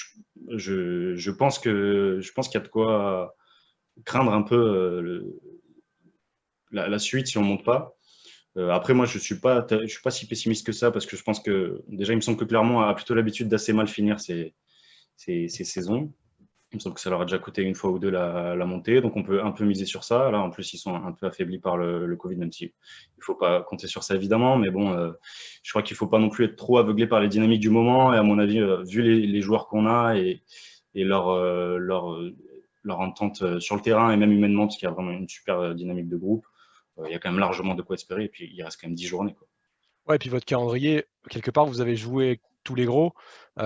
je pense qu'il y a de quoi craindre un peu la suite si on ne monte pas. Après, moi, je suis pas si pessimiste que ça parce que je pense que déjà, il me semble que Clermont a plutôt l'habitude d'assez mal finir ses saisons. Il me semble que ça leur a déjà coûté une fois ou deux la montée, donc on peut un peu miser sur ça. Là, en plus, ils sont un peu affaiblis par le Covid, même si il ne faut pas compter sur ça évidemment. Mais bon, je crois qu'il ne faut pas non plus être trop aveuglé par les dynamiques du moment. Et à mon avis, vu les joueurs qu'on a et leur entente sur le terrain et même humainement, parce qu'il y a vraiment une super dynamique de groupe, il y a quand même largement de quoi espérer. Et puis, il reste quand même 10 journées, quoi. Ouais, et puis votre calendrier, quelque part, vous avez joué tous les gros. J'ai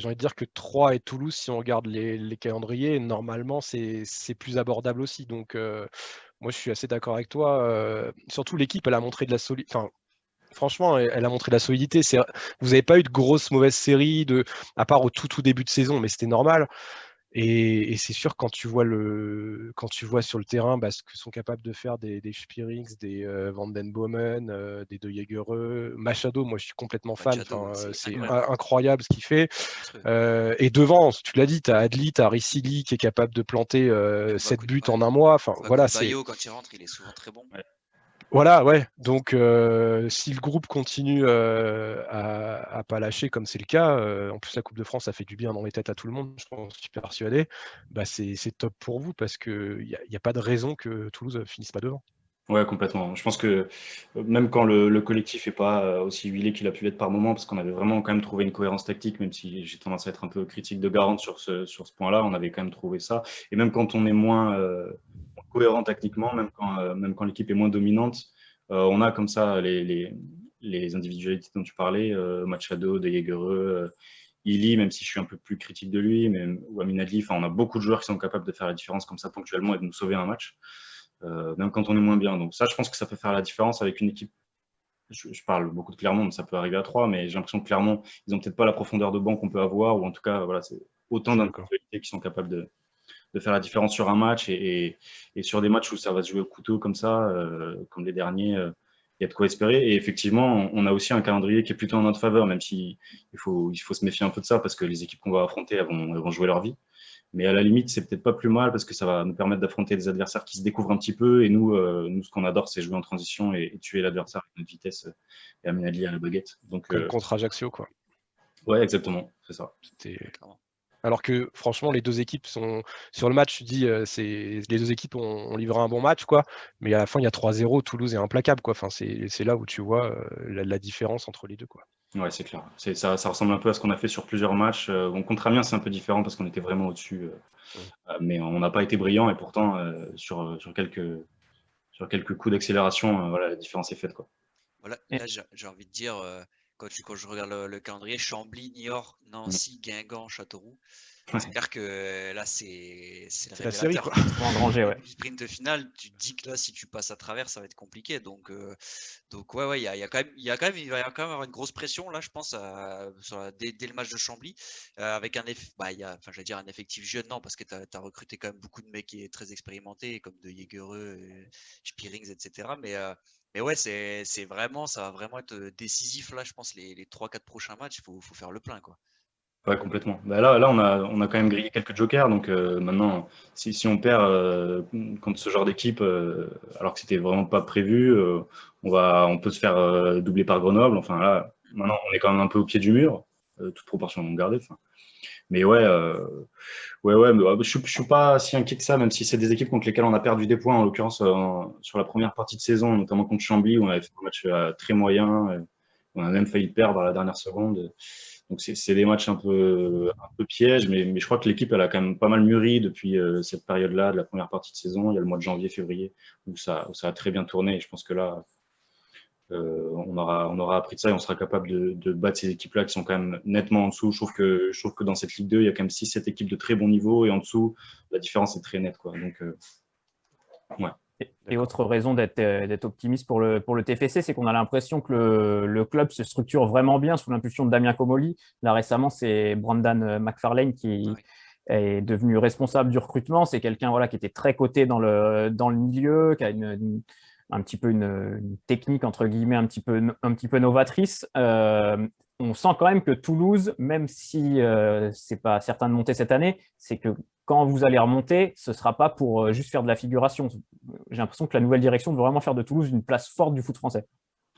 envie de dire que Troyes et Toulouse, si on regarde les calendriers, normalement, c'est plus abordable aussi. Donc, moi, je suis assez d'accord avec toi. Surtout, l'équipe, elle a montré de la solidité. Enfin, franchement, elle a montré de la solidité. Vous n'avez pas eu de grosses mauvaises séries, à part au tout début de saison, mais c'était normal. Et c'est sûr, quand tu vois sur le terrain ce que sont capables de faire des Spearings, des Van Den Bomen, des De Jaegereux, Machado, moi je suis complètement fan. Machado, C'est incroyable. incroyable ce qu'il fait. Et devant, tu l'as dit, tu as Adli, tu as Ricili qui est capable de planter 7 buts en un mois. Enfin, voilà, Bayo, quand il rentre, il est souvent très bon. Ouais. voilà, ouais. Donc, si le groupe continue à pas lâcher comme c'est le cas, en plus la Coupe de France, ça fait du bien dans les têtes à tout le monde, je suis persuadé, c'est top pour vous parce qu'il n'y a pas de raison que Toulouse finisse pas devant. Ouais, complètement. Je pense que même quand le collectif n'est pas aussi huilé qu'il a pu l'être par moment, parce qu'on avait vraiment quand même trouvé une cohérence tactique, même si j'ai tendance à être un peu critique de Garante sur ce point-là, on avait quand même trouvé ça. Et même quand on est moins cohérent tactiquement, même quand l'équipe est moins dominante, on a comme ça les individualités dont tu parlais, Machado, De Jaegereux, Ili, même si je suis un peu plus critique de lui, ou Amin Adli, on a beaucoup de joueurs qui sont capables de faire la différence comme ça ponctuellement et de nous sauver un match. Même quand on est moins bien. Donc ça, je pense que ça peut faire la différence avec une équipe. Je parle beaucoup de Clermont, mais ça peut arriver à 3, mais j'ai l'impression que Clermont, ils n'ont peut-être pas la profondeur de banc qu'on peut avoir, ou en tout cas, voilà, c'est autant d'individualités qui sont capables de faire la différence sur un match et sur des matchs où ça va se jouer au couteau comme ça, comme les derniers, il y a de quoi espérer. Et effectivement, on a aussi un calendrier qui est plutôt en notre faveur, même si il faut se méfier un peu de ça parce que les équipes qu'on va affronter, elles vont jouer leur vie. Mais à la limite, c'est peut-être pas plus mal parce que ça va nous permettre d'affronter des adversaires qui se découvrent un petit peu. Et nous, ce qu'on adore, c'est jouer en transition et tuer l'adversaire avec notre vitesse et amener Adli à la baguette. Donc, Comme contre Ajaccio, quoi. Ouais, exactement, c'est ça. Alors que franchement, les deux équipes sont sur le match, tu dis, les deux équipes ont livré un bon match, quoi. Mais à la fin, il y a 3-0, Toulouse est implacable, quoi. Enfin, c'est là où tu vois la différence entre les deux, quoi. Ouais, c'est clair. Ça ressemble un peu à ce qu'on a fait sur plusieurs matchs. Bon, contre Amiens, c'est un peu différent parce qu'on était vraiment au-dessus. Mais on n'a pas été brillant et pourtant, sur quelques coups d'accélération, voilà, la différence est faite, quoi. Voilà, là, j'ai envie de dire, quand je regarde le calendrier, Chambly, Niort, Nancy, Guingamp, Châteauroux. Ouais. C'est clair que là, c'est le la série, révélateur. quoi. Engrangé, ouais. Du sprint final, tu te dis que là, si tu passes à travers, ça va être compliqué. Donc ouais, il va y avoir une grosse pression là, je pense, dès le match de Chambly, avec un effectif jeune, non, parce que tu as recruté quand même beaucoup de mecs qui est très expérimentés, comme De Jaegereux, Spearings, etc. Mais ouais, ça va vraiment être décisif là, je pense, les 3-4 prochains matchs, il faut faire le plein, quoi. Ouais, complètement. Là, on a quand même grillé quelques jokers. Donc maintenant, si on perd contre ce genre d'équipe, alors que c'était vraiment pas prévu, on peut se faire doubler par Grenoble. Enfin là, maintenant, on est quand même un peu au pied du mur, toute proportion gardée. Mais ouais, mais, je suis pas si inquiet que ça, même si c'est des équipes contre lesquelles on a perdu des points, en l'occurrence sur la première partie de saison, notamment contre Chambly, où on avait fait un match très moyen. On a même failli perdre à la dernière seconde. Donc c'est des matchs un peu pièges, mais je crois que l'équipe elle a quand même pas mal mûri depuis cette période-là de la première partie de saison. Il y a le mois de janvier, février où ça a très bien tourné. Et je pense que là, on aura appris de ça et on sera capable de battre ces équipes-là qui sont quand même nettement en dessous. Je trouve que dans cette Ligue 2, il y a quand même 6-7 équipes de très bon niveau et en dessous, la différence est très nette, quoi. Donc, ouais. Et autre raison d'être optimiste pour le TFC, c'est qu'on a l'impression que le club se structure vraiment bien sous l'impulsion de Damien Comolli. Là, récemment, c'est Brandon McFarlane qui est devenu responsable du recrutement. C'est quelqu'un qui était très coté dans le milieu, qui a un petit peu une technique, entre guillemets, un petit peu novatrice. on sent quand même que Toulouse, même si ce n'est pas certain de monter cette année, c'est que quand vous allez remonter, ce ne sera pas pour juste faire de la figuration. J'ai l'impression que la nouvelle direction veut vraiment faire de Toulouse une place forte du foot français.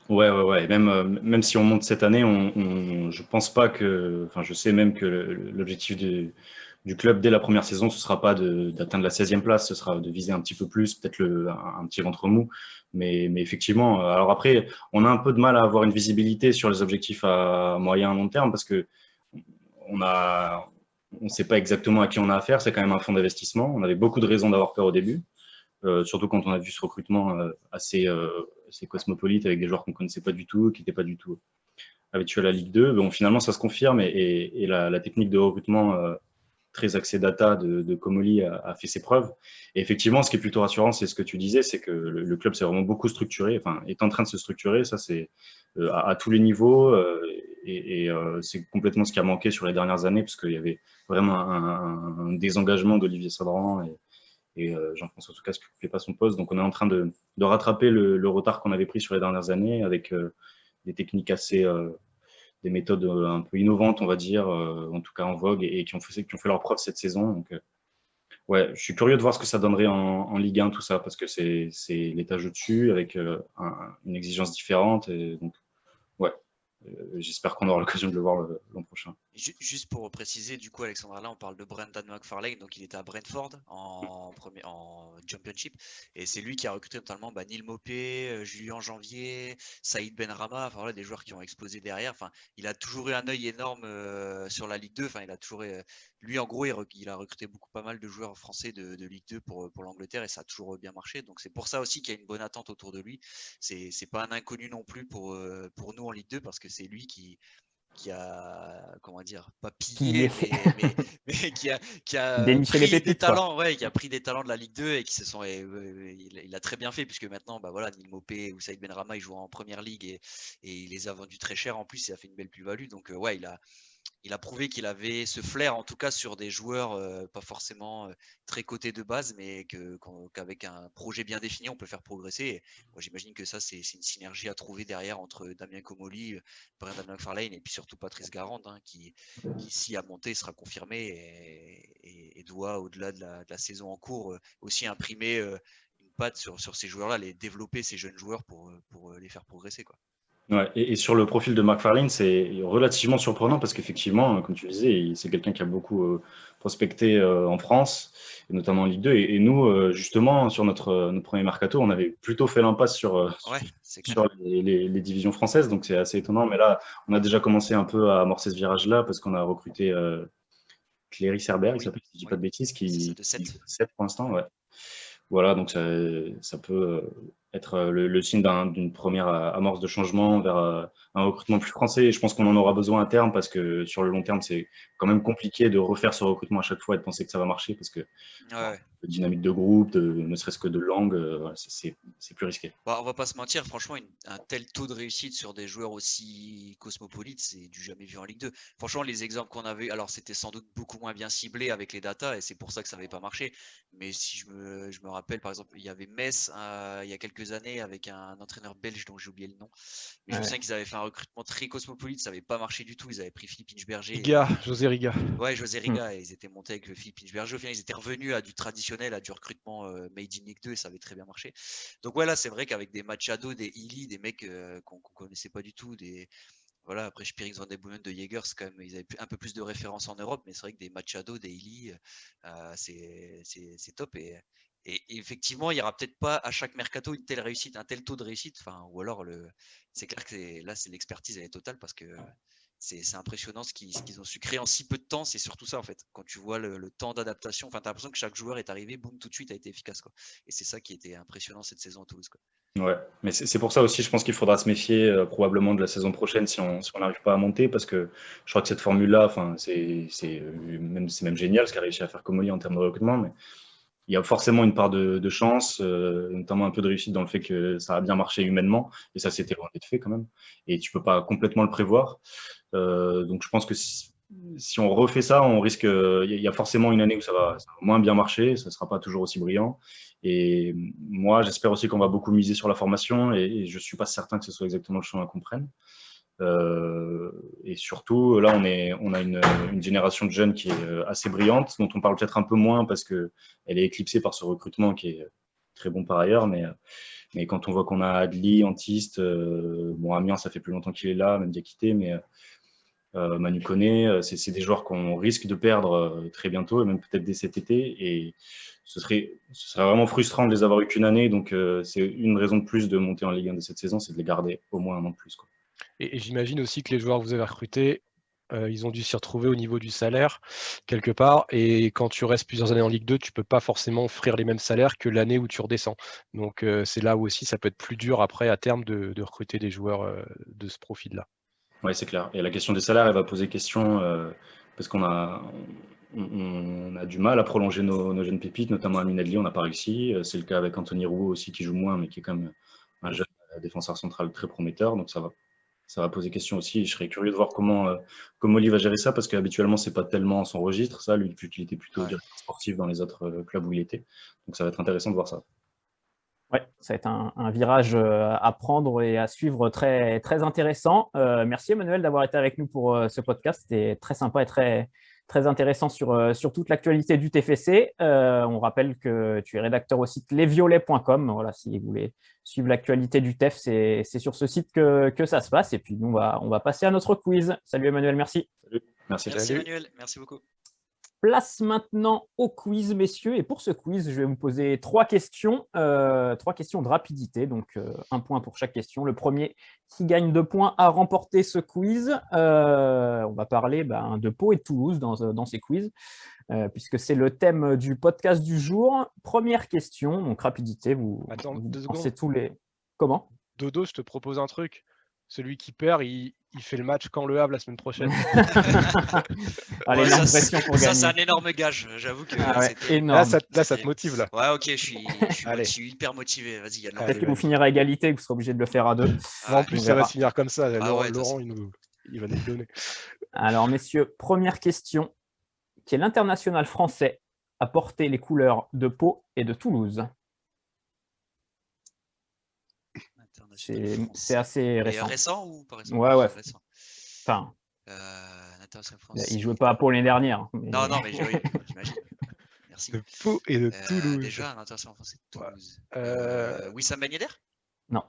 Ouais. Même si on monte cette année, je pense pas que. Enfin, je sais même que l'objectif du club dès la première saison, ce sera pas d'atteindre la 16e place, ce sera de viser un petit peu plus, peut-être un petit ventre mou. Mais effectivement, alors après, on a un peu de mal à avoir une visibilité sur les objectifs à moyen et long terme parce que on ne sait pas exactement à qui on a affaire. C'est quand même un fonds d'investissement. On avait beaucoup de raisons d'avoir peur au début. Surtout quand on a vu ce recrutement assez cosmopolite avec des joueurs qu'on ne connaissait pas du tout, qui n'étaient pas du tout habitués à la Ligue 2. Bon, finalement, ça se confirme et la technique de recrutement très axée data de Comolli a fait ses preuves. Et effectivement, ce qui est plutôt rassurant, c'est ce que tu disais, c'est que le club s'est vraiment beaucoup structuré, enfin, est en train de se structurer, ça c'est à tous les niveaux, c'est complètement ce qui a manqué sur les dernières années, parce qu'il y avait vraiment un désengagement d'Olivier Sadran et Jean-François Soucas qui n'occupait pas son poste. Donc on est en train de rattraper le retard qu'on avait pris sur les dernières années avec des techniques des méthodes un peu innovantes, on va dire, en tout cas en vogue, et qui ont fait leur preuve cette saison. Donc ouais, je suis curieux de voir ce que ça donnerait en Ligue 1, tout ça, parce que c'est l'étage au-dessus avec une exigence différente. Et donc ouais, j'espère qu'on aura l'occasion de le voir l'an prochain. Juste pour préciser, du coup, Alexandre, là, on parle de Brendan McFarlane, donc il était à Brentford en Championship, et c'est lui qui a recruté notamment Neil Maupay, Julien Janvier, Saïd Benrahma, enfin voilà, des joueurs qui ont explosé derrière. Enfin, il a toujours eu un œil énorme sur la Ligue 2. Enfin, il a toujours, lui, en gros, il a recruté pas mal de joueurs français de Ligue 2 pour l'Angleterre, et ça a toujours bien marché. Donc c'est pour ça aussi qu'il y a une bonne attente autour de lui. C'est pas un inconnu non plus pour nous en Ligue 2, parce que c'est lui qui a, comment dire, pas pillé, mais qui a pris des talents, ouais, qui a pris des talents de la Ligue 2 et qui se sont, il a très bien fait, puisque maintenant, voilà, Neil Maupay ou Saïd Benrahma, ils jouent en première ligue et il les a vendus très cher en plus, il a fait une belle plus-value. Donc ouais, il a prouvé qu'il avait ce flair, en tout cas sur des joueurs pas forcément très cotés de base, mais qu'avec un projet bien défini, on peut faire progresser. Et moi, j'imagine que ça, c'est une synergie à trouver derrière entre Damien Comolli, Brendan McFarlane et puis surtout Patrice Garande, hein, qui s'y a monté, sera confirmé et doit, au-delà de la saison en cours, aussi imprimer une patte sur ces joueurs-là, les développer, ces jeunes joueurs pour les faire progresser, quoi. Ouais, et sur le profil de McFarlane, c'est relativement surprenant parce qu'effectivement, comme tu le disais, c'est quelqu'un qui a beaucoup prospecté en France, et notamment en Ligue 2. Et nous, justement, sur notre premier mercato, on avait plutôt fait l'impasse sur les divisions françaises, donc c'est assez étonnant. Mais là, on a déjà commencé un peu à amorcer ce virage-là parce qu'on a recruté Cléry Cerbère, il s'appelle, si je ne dis pas de bêtises, qui est 7 pour l'instant. Ouais. Voilà, donc ça peut être le signe d'une première amorce de changement vers un recrutement plus français. Et je pense qu'on en aura besoin à terme parce que sur le long terme, c'est quand même compliqué de refaire ce recrutement à chaque fois et de penser que ça va marcher parce que de dynamique de groupe, ne serait-ce que de langue, c'est plus risqué. On va pas se mentir, franchement, un tel taux de réussite sur des joueurs aussi cosmopolites, c'est du jamais vu en Ligue 2. Franchement, les exemples qu'on avait, alors c'était sans doute beaucoup moins bien ciblé avec les datas et c'est pour ça que ça n'avait pas marché. Mais si je me rappelle, par exemple, il y avait Metz il y a quelques années avec un entraîneur belge dont j'ai oublié le nom. Mais je me souviens qu'ils avaient fait un recrutement très cosmopolite, ça n'avait pas marché du tout. Ils avaient pris Philippe Inchberger. José Riga. Ouais, José Riga, et ils étaient montés avec Philippe Inchberger. Au final, ils étaient revenus à du traditionnel, à du recrutement made in Ligue 2 et ça avait très bien marché. Donc ouais, là, c'est vrai qu'avec des Machado, des Illy, des mecs qu'on connaissait pas du tout, voilà, après Spirings Van de Boomen de Jaeger, quand même, ils avaient un peu plus de références en Europe, mais c'est vrai que des Machado, des Illy, c'est top. Et effectivement, il n'y aura peut-être pas à chaque mercato une telle réussite, un tel taux de réussite. Enfin, ou alors, c'est clair que là, c'est l'expertise, elle est totale parce que c'est impressionnant ce qu'ils ont su créer en si peu de temps. C'est surtout ça, en fait. Quand tu vois le temps d'adaptation, enfin, tu as l'impression que chaque joueur est arrivé, boum, tout de suite, a été efficace, quoi. Et c'est ça qui était impressionnant cette saison à Toulouse, quoi. Ouais, mais c'est pour ça aussi, je pense qu'il faudra se méfier probablement de la saison prochaine si on n'arrive pas à monter, parce que je crois que cette formule-là, enfin, c'est même génial ce qu'a réussi à faire Comolli en termes de recrutement, mais il y a forcément une part de chance, notamment un peu de réussite dans le fait que ça a bien marché humainement, et ça c'était loin d'être fait quand même, et tu peux pas complètement le prévoir. Donc je pense que si on refait ça, on risque. Il y a forcément une année où ça va moins bien marcher, ça ne sera pas toujours aussi brillant. Et moi, j'espère aussi qu'on va beaucoup miser sur la formation, et je ne suis pas certain que ce soit exactement le chemin qu'on prenne. Et surtout, là, on a une génération de jeunes qui est assez brillante, dont on parle peut-être un peu moins parce qu'elle est éclipsée par ce recrutement qui est très bon par ailleurs. Mais quand on voit qu'on a Adli, Antiste, bon, Amiens, ça fait plus longtemps qu'il est là, même quitté, mais Manu Koné, c'est des joueurs qu'on risque de perdre très bientôt, et même peut-être dès cet été. Et ce serait vraiment frustrant de les avoir eu qu'une année. Donc, c'est une raison de plus de monter en Ligue 1 de cette saison, c'est de les garder au moins un an de plus, quoi. Et j'imagine aussi que les joueurs que vous avez recrutés, ils ont dû s'y retrouver au niveau du salaire, quelque part. Et quand tu restes plusieurs années en Ligue 2, tu ne peux pas forcément offrir les mêmes salaires que l'année où tu redescends. Donc, c'est là où aussi ça peut être plus dur après, à terme, de recruter des joueurs de ce profil-là. Oui, c'est clair. Et la question des salaires, elle va poser question parce qu'on a, on a du mal à prolonger nos jeunes pépites, notamment Amin Adli, on n'a pas réussi. C'est le cas avec Anthony Rouault aussi, qui joue moins, mais qui est quand même un jeune défenseur central très prometteur. Donc ça va poser question aussi. Je serais curieux de voir comment Oli va gérer ça, parce qu'habituellement, c'est pas tellement son registre, ça, lui, vu qu'il était plutôt directeur sportif dans les autres clubs où il était. Donc ça va être intéressant de voir ça. Ouais, ça va être un virage à prendre et à suivre très, très intéressant. Merci Emmanuel d'avoir été avec nous pour ce podcast. C'était très sympa et très, très intéressant sur toute l'actualité du TFC. On rappelle que tu es rédacteur au site lesviolets.com. Voilà, si vous voulez suivre l'actualité du TEF, c'est sur ce site que ça se passe. Et puis nous, on va passer à notre quiz. Salut Emmanuel, merci. Salut. Merci Emmanuel, merci beaucoup. Place maintenant au quiz, messieurs. Et pour ce quiz, je vais vous poser trois questions de rapidité. Donc, un point pour chaque question. Le premier qui gagne 2 points a remporté ce quiz. On va parler de Pau et de Toulouse dans ces quiz, puisque c'est le thème du podcast du jour. Première question, donc rapidité. Vous pensez tous les... Comment ? Dodo, je te propose un truc. Celui qui perd, il fait le match quand Le Havre la semaine prochaine. Allez, Ouais, l'impression pour gagner. Ça, c'est un énorme gage. J'avoue que énorme. Là, ça te motive, là. Ouais, ok, je suis hyper motivé. Vas-y, Yann. Peut-être que vous finirez à égalité, que vous serez obligé de le faire à 2. En plus, ça va se finir comme ça. Ah ouais, Laurent, il va nous le donner. Alors, messieurs, première question. Quel international français a porté les couleurs de Pau et de Toulouse ? C'est assez récent. Récent ou pas récent ? Ouais. Récent. Enfin, international français. Il ne jouait pas à Pau l'année dernière. Mais... Non, mais j'imagine. Merci. De Pau et de Toulouse. Déjà, un international français de Toulouse. Wissam Ben Yedder ? Non.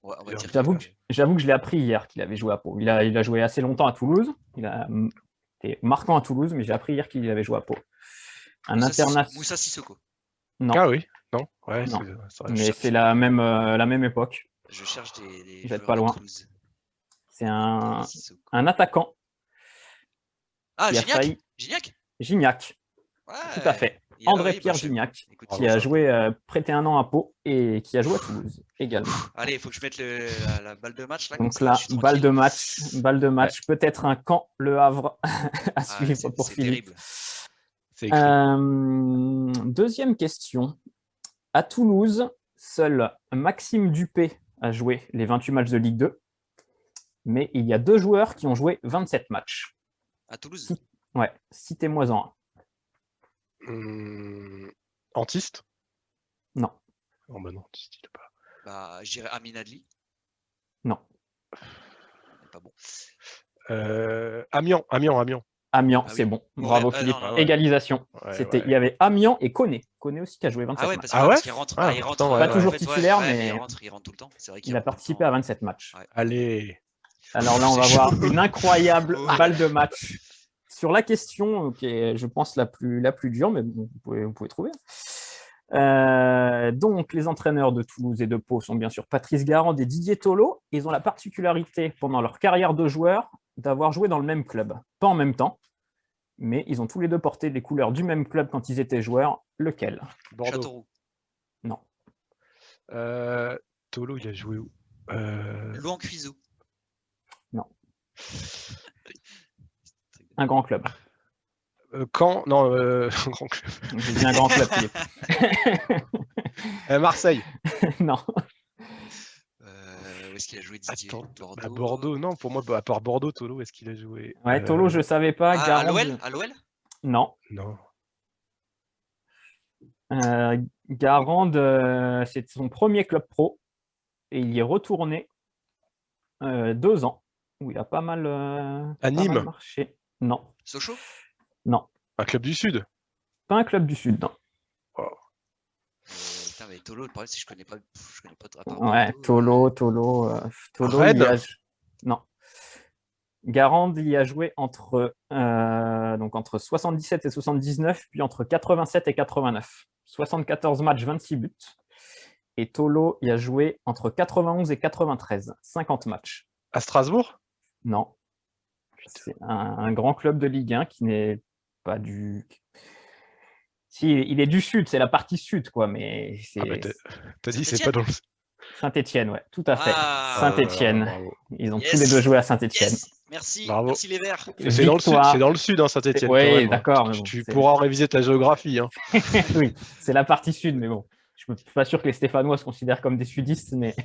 Ouais, J'avoue que je l'ai appris hier qu'il avait joué à Pau. Il a joué assez longtemps à Toulouse. Il a été marquant à Toulouse, mais j'ai appris hier qu'il avait joué à Pau. Moussa Sissoko. Non. Ah oui, non. Ouais, non. Mais c'est la même époque. Je cherche des vous n'êtes pas loin. C'est un attaquant. Ah, Gignac. Ouais, tout à fait. André-Pierre Gignac, qui a joué prêté 1 an à Pau et qui a joué à Toulouse également. Allez, il faut que je mette la balle de match. Là, donc là, balle de match, peut-être un camp Le Havre à suivre pour Philippe. Deuxième question. À Toulouse, seul Maxime Dupé a joué les 28 matchs de Ligue 2, mais il y a 2 joueurs qui ont joué 27 matchs. À Toulouse ? Ouais, citez-moi-en un. Antiste ? Non. Oh bah non, Antiste, il est pas. Je dirais Amin Adli. Non. Pas bon. Amiens. Amiens, c'est bon. Bravo Philippe. Égalisation. Il y avait Amiens et Koné. Koné aussi qui a joué 27 matchs. Parce qu'il rentre. Il rentre pas toujours titulaire, mais il rentre tout le temps. C'est vrai qu'il a participé à 27 matchs. Allez. Alors là, on va voir une incroyable balle de match. Sur la question, qui est, je pense, la plus dure, mais bon, vous pouvez trouver. Donc, les entraîneurs de Toulouse et de Pau sont bien sûr Patrice Garand et Didier Tolo. Ils ont la particularité, pendant leur carrière de joueur, d'avoir joué dans le même club. Pas en même temps, mais ils ont tous les deux porté les couleurs du même club quand ils étaient joueurs. Lequel ? Bordeaux. Châteauroux. Non. Tolo, il a joué où Louan Cuiseau. Non. Un grand club. Caen, non, un grand club. J'ai dit un grand club, Philippe. Marseille. Non. Où est-ce qu'il a joué Didier ? Bordeaux. Bordeaux, non, pour moi, à part Bordeaux, Tolo, est-ce qu'il a joué Tolo, je ne savais pas. À l'OL ? Non. Non. Garand, c'est son premier club pro et il y est retourné 2 ans, où il a pas mal, À Nîmes, marché. Non, Sochaux? non, un club du Sud. pas un club du Sud, non. Putain, mais Tolo, le problème, c'est que je connais pas à part Ouais, Bordeaux, Tolo, Rennes. il y a... Non. Garand, il y a joué entre 77 et 79, puis entre 87 et 89. 74 matchs, 26 buts. Et Tolo, il a joué entre 91 et 93, 50 matchs. À Strasbourg? Non. C'est un grand club de Ligue 1 qui n'est pas du... Si, il est du Sud, c'est la partie Sud, quoi, mais c'est... Ah bah t'as dit c'est pas dans le... Saint-Étienne, ouais, tout à fait. Ah, Saint-Étienne. bravo. Ils ont Yes. tous les deux joué à Saint-Étienne. Yes, merci, Bravo. merci les Verts. C'est dans le Sud, c'est dans le Sud, hein, Saint-Étienne. Oui, d'accord. mais bon, Tu c'est- pourras réviser ta géographie. Hein. Oui, c'est la partie Sud, mais bon. Je ne suis pas sûr que les Stéphanois se considèrent comme des sudistes, mais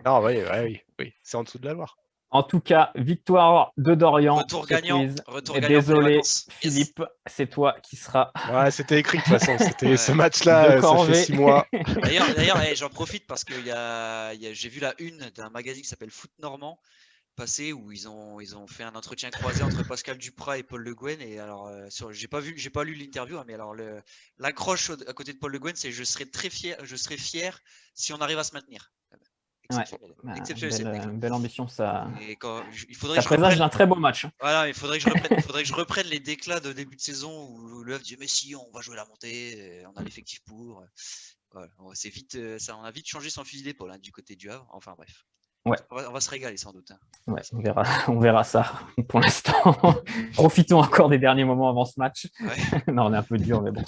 Ah oui, c'est en dessous de la Loire. en tout cas, victoire de Dorian. Retour ce gagnant. quiz. Retour Et gagnant pour les désolé, vacances. Yes. Philippe, c'est toi qui seras Ouais, c'était écrit de toute façon. C'était Ouais. ce de match-là, ça corvée. fait 6 mois. D'ailleurs, j'en profite parce que j'ai vu la une d'un magazine qui s'appelle Foot Normand passer où ils ont fait un entretien croisé entre Pascal Duprat et Paul Le Guen. Et alors, j'ai pas lu l'interview, hein, mais alors l'accroche à côté de Paul Le Guen, c'est je serais fier si on arrive à se maintenir. Ouais, Exceptionnel cette déclaration. belle ambition, ça, Et il faudrait ça que je présage reprenne, d'un très beau match. voilà, il faudrait que je reprenne les déclats de début de saison où le Havre disait mais si on va jouer la montée, on a l'effectif pour. Voilà, c'est vite, ça, on a vite changé son fusil d'épaule hein, du côté du Havre. Enfin bref. Ouais. On va se régaler sans doute. Hein. Ouais, on verra ça. Pour l'instant, profitons encore des derniers moments avant ce match. Ouais. Non, on est un peu dur, mais bon.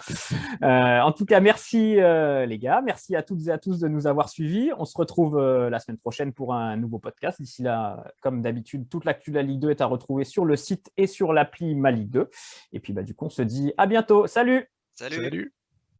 En tout cas, merci les gars. Merci à toutes et à tous de nous avoir suivis. On se retrouve la semaine prochaine pour un nouveau podcast. D'ici là, comme d'habitude, toute l'actu de la Ligue 2 est à retrouver sur le site et sur l'appli Ma Ligue 2. Et puis, du coup, on se dit à bientôt. Salut! Salut. Salut.